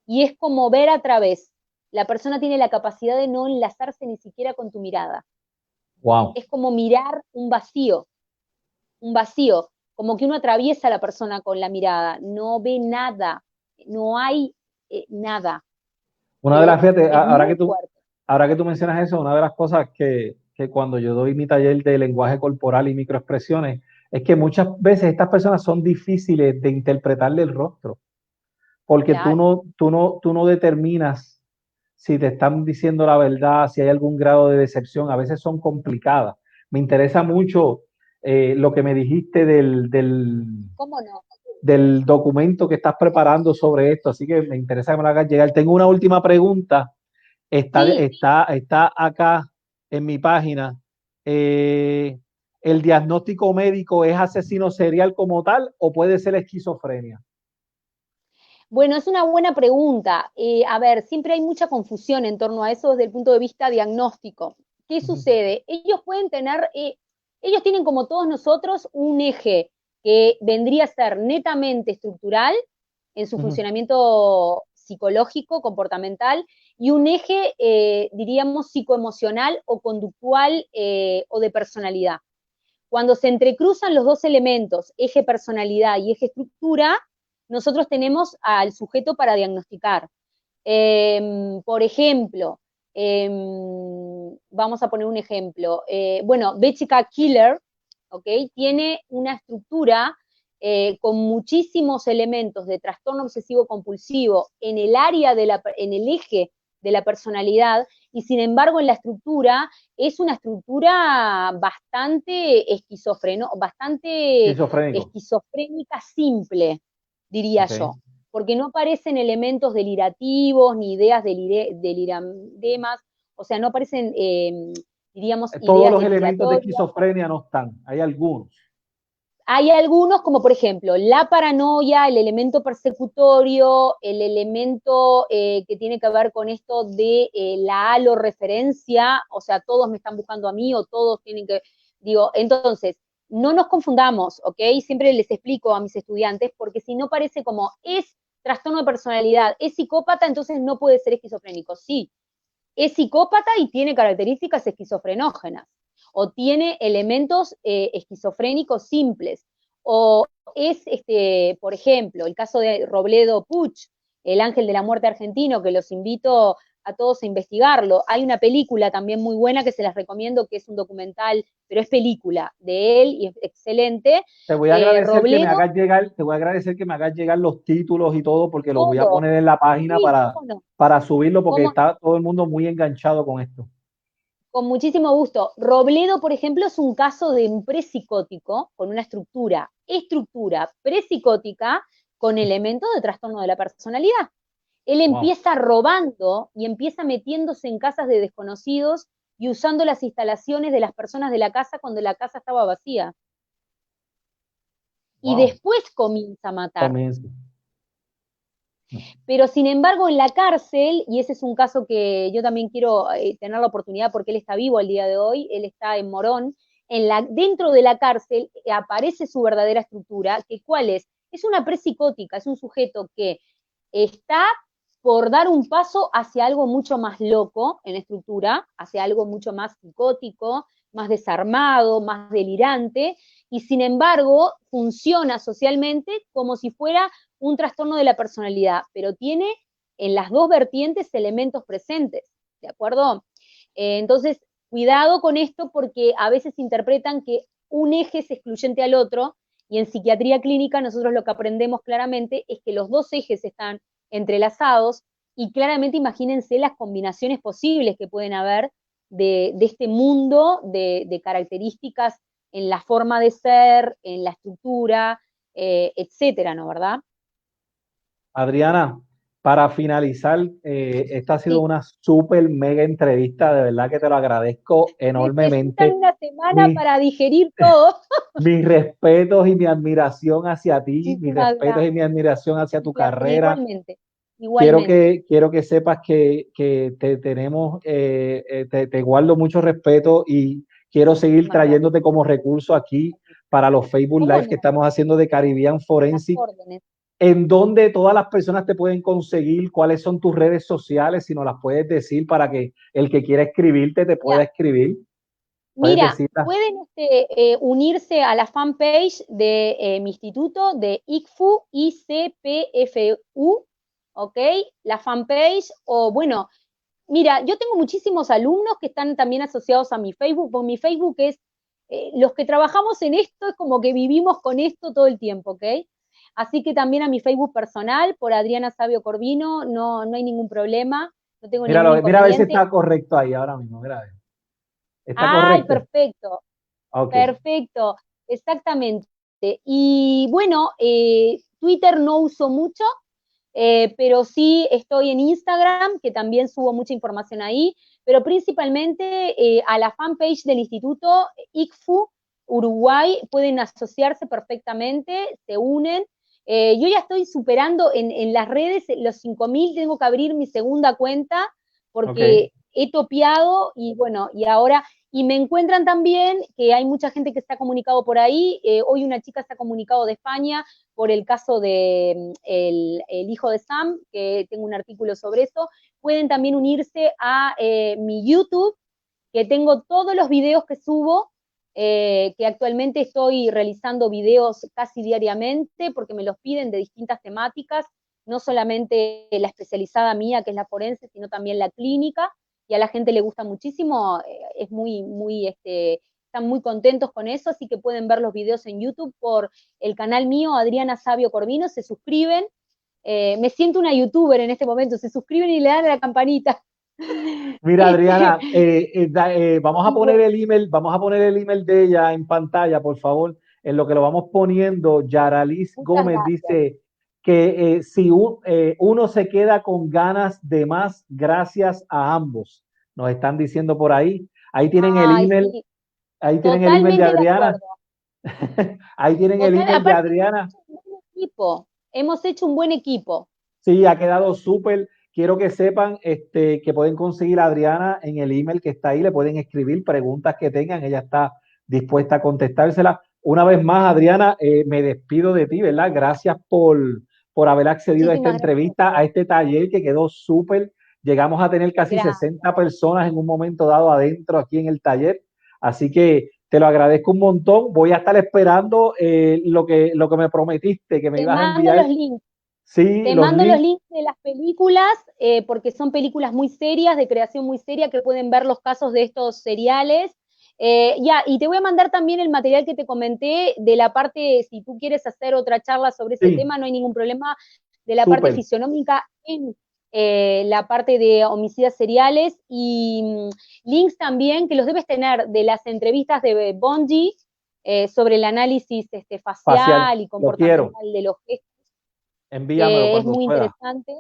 y es como ver a través. La persona tiene la capacidad de no enlazarse ni siquiera con tu mirada. Wow. Es como mirar un vacío, como que uno atraviesa a la persona con la mirada, no ve nada, no hay nada. Una de las, fíjate, ahora que tú mencionas eso, una de las cosas que cuando yo doy mi taller de lenguaje corporal y microexpresiones, es que muchas veces estas personas son difíciles de interpretarle el rostro, porque claro, tú no determinas si te están diciendo la verdad, si hay algún grado de decepción, a veces son complicadas. Me interesa mucho lo que me dijiste ¿Cómo no? del documento que estás preparando sobre esto, así que me interesa que me lo hagas llegar. Tengo una última pregunta, está acá en mi página. ¿El diagnóstico médico es asesino serial como tal o puede ser esquizofrenia? Bueno, es una buena pregunta. A ver, siempre hay mucha confusión en torno a eso desde el punto de vista diagnóstico. ¿Qué sucede? Ellos pueden tener, ellos tienen como todos nosotros un eje que vendría a ser netamente estructural en su funcionamiento psicológico, comportamental, y un eje, diríamos, psicoemocional o conductual o de personalidad. Cuando se entrecruzan los dos elementos, eje personalidad y eje estructura, nosotros tenemos al sujeto para diagnosticar. Por ejemplo, vamos a poner un ejemplo. Bueno, Bechika Killer, ¿okay? Tiene una estructura con muchísimos elementos de trastorno obsesivo compulsivo en el área en el eje de la personalidad, y sin embargo en la estructura es una estructura bastante esquizofrénica simple, diría yo, porque no aparecen elementos delirativos ni ideas delirademas, o sea, no aparecen, diríamos, todos ideas los elementos de esquizofrenia no están, hay algunos. hay algunos, como por ejemplo, la paranoia, el elemento persecutorio, el elemento que tiene que ver con esto de la alorreferencia, o sea, todos me están buscando a mí o todos tienen que, digo, entonces, no nos confundamos, ¿ok? Siempre les explico a mis estudiantes, porque si no parece como, es trastorno de personalidad, es psicópata, entonces no puede ser esquizofrénico. Sí, es psicópata y tiene características esquizofrenógenas, o tiene elementos esquizofrénicos simples, o es, por ejemplo, el caso de Robledo Puch, el ángel de la muerte argentino, que los invito a todos a investigarlo. Hay una película también muy buena que se las recomiendo, que es un documental, pero es película de él y es excelente. Te voy a agradecer Robledo, que me hagas llegar, te voy a agradecer que me hagas llegar los títulos y todo, porque los voy a todo. poner en la página Sí, para, cómo no. para subirlo, porque ¿Cómo? está todo el mundo muy enganchado con esto. Con muchísimo gusto. Robledo, por ejemplo, es un caso de un prepsicótico con una estructura prepsicótica con elementos de trastorno de la personalidad. Él empieza robando y empieza metiéndose en casas de desconocidos y usando las instalaciones de las personas de la casa cuando la casa estaba vacía. Y después comienza a matar. Pero sin embargo en la cárcel, y ese es un caso que yo también quiero tener la oportunidad porque él está vivo al día de hoy, él está en Morón, dentro de la cárcel aparece su verdadera estructura, que ¿cuál es? Es una prepsicótica, es un sujeto que está por dar un paso hacia algo mucho más loco en estructura, hacia algo mucho más psicótico, más desarmado, más delirante, y sin embargo funciona socialmente como si fuera un trastorno de la personalidad, pero tiene en las dos vertientes elementos presentes, ¿de acuerdo? Entonces, cuidado con esto porque a veces interpretan que un eje es excluyente al otro, y en psiquiatría clínica nosotros lo que aprendemos claramente es que los dos ejes están entrelazados, y claramente imagínense las combinaciones posibles que pueden haber de este mundo de características en la forma de ser, en la estructura, etcétera, ¿no? ¿Verdad? Adriana, para finalizar, esta ha sido una súper mega entrevista, de verdad que te lo agradezco enormemente. Necesitan una semana para digerir todo. Mis respetos y mi admiración hacia ti, mis respetos y mi admiración hacia tu carrera. Igualmente. Igualmente. Quiero que sepas que te tenemos, te guardo mucho respeto y quiero seguir trayéndote como recurso aquí para los Facebook Live que estamos haciendo de Caribbean Forensic. ¿En dónde todas las personas te pueden conseguir? ¿Cuáles son tus redes sociales? Si nos las puedes decir para que el que quiera escribirte te pueda escribir. Mira, pueden unirse a la fanpage de mi instituto, de ICFU, ICPFU, ¿ok? La fanpage, o bueno, mira, yo tengo muchísimos alumnos que están también asociados a mi Facebook, porque mi Facebook es, los que trabajamos en esto es como que vivimos con esto todo el tiempo, ¿ok? Así que también a mi Facebook personal, por Adriana Sabio Corvino, no hay ningún problema, no tengo ningún inconveniente. Mira a ver si está correcto ahí ahora mismo, mira. ¿Está correcto? Perfecto. Okay. Perfecto, exactamente. Y bueno, Twitter no uso mucho, pero sí estoy en Instagram, que también subo mucha información ahí, pero principalmente a la fanpage del Instituto ICFU Uruguay pueden asociarse perfectamente, se unen. Yo ya estoy superando en las redes los 5.000, tengo que abrir mi segunda cuenta porque he topeado y bueno, y ahora, y me encuentran también que hay mucha gente que se ha comunicado por ahí. Hoy una chica se ha comunicado de España por el caso de el hijo de Sam, que tengo un artículo sobre eso. Pueden también unirse a mi YouTube, que tengo todos los videos que subo, que actualmente estoy realizando videos casi diariamente porque me los piden de distintas temáticas, no solamente la especializada mía, que es la forense, sino también la clínica, y a la gente le gusta muchísimo, es están muy contentos con eso, así que pueden ver los videos en YouTube por el canal mío, Adriana Sabio Corvino, se suscriben, me siento una youtuber en este momento, se suscriben y le dan a la campanita. Mira, Adriana, vamos a poner el email de ella en pantalla, por favor, en lo que lo vamos poniendo. Yaralis Gómez dice que si uno se queda con ganas de más, gracias a ambos. Nos están diciendo por ahí. Ahí tienen el email. Sí. Ahí tienen el email de Adriana. Ahí tienen el email de Aparte, Adriana. hemos hecho un buen equipo. Sí, ha quedado súper. Quiero que sepan que pueden conseguir a Adriana en el email que está ahí, le pueden escribir preguntas que tengan, ella está dispuesta a contestárselas. Una vez más, Adriana, me despido de ti, ¿verdad? Gracias por haber accedido a esta entrevista, a este taller que quedó súper. Llegamos a tener casi 60 personas en un momento dado adentro aquí en el taller, así que te lo agradezco un montón. Voy a estar esperando lo que me prometiste, que me ibas a enviar. Los links. Sí, te mando los links de las películas, porque son películas muy serias, de creación muy seria, que pueden ver los casos de estos seriales. Y te voy a mandar también el material que te comenté de la parte, si tú quieres hacer otra charla sobre ese tema, no hay ningún problema, de la parte fisionómica en la parte de homicidios seriales, y links también, que los debes tener, de las entrevistas de Bundy sobre el análisis facial y comportamental de los gestos. Envíamelo es muy interesante.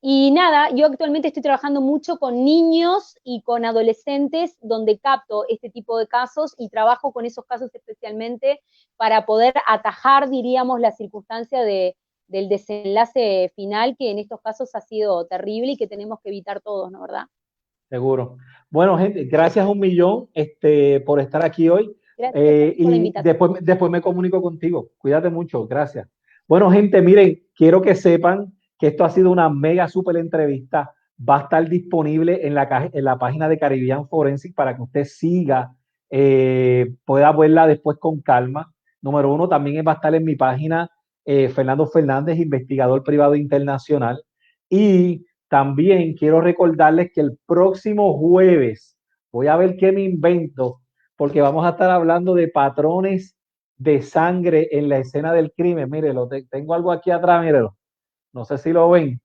Y nada, yo actualmente estoy trabajando mucho con niños y con adolescentes, donde capto este tipo de casos y trabajo con esos casos especialmente para poder atajar, diríamos, la circunstancia del desenlace final, que en estos casos ha sido terrible y que tenemos que evitar todos, ¿no? ¿Verdad? Seguro. Bueno, gente, gracias un millón por estar aquí hoy. Gracias por la invitación. Después me comunico contigo. Cuídate mucho. Gracias. Bueno, gente, miren, quiero que sepan que esto ha sido una mega super entrevista. Va a estar disponible en la página de Caribbean Forensic para que usted siga, pueda verla después con calma. Número uno, también va a estar en mi página, Fernando Fernández, investigador privado internacional. Y también quiero recordarles que el próximo jueves voy a ver qué me invento, porque vamos a estar hablando de patrones de sangre en la escena del crimen. Mírelo, tengo algo aquí atrás, mírelo. No sé si lo ven.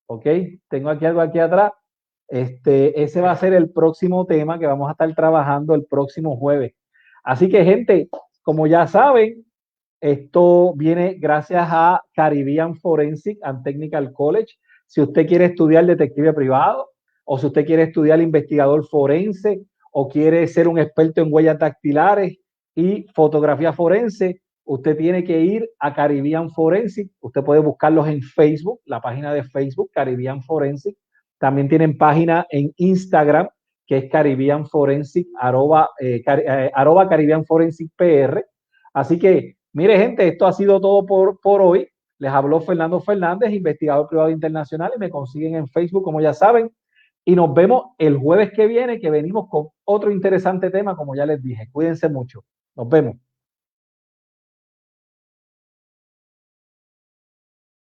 Ok, tengo aquí algo aquí atrás. Ese va a ser el próximo tema que vamos a estar trabajando el próximo jueves. Así que, gente, como ya saben, esto viene gracias a Caribbean Forensic and Technical College. Si usted quiere estudiar detective privado, o si usted quiere estudiar investigador forense, o quiere ser un experto en huellas dactilares y fotografía forense, usted tiene que ir a Caribbean Forensic. Usted puede buscarlos en Facebook, la página de Facebook, Caribbean Forensic. También tienen página en Instagram, que es Caribbean Forensic, @ Caribbean Forensic PR. Así que, mire, gente, esto ha sido todo por hoy. Les habló Fernando Fernández, investigador privado internacional, y me consiguen en Facebook, como ya saben. Y nos vemos el jueves que viene, que venimos con otro interesante tema, como ya les dije. Cuídense mucho. Nos vemos.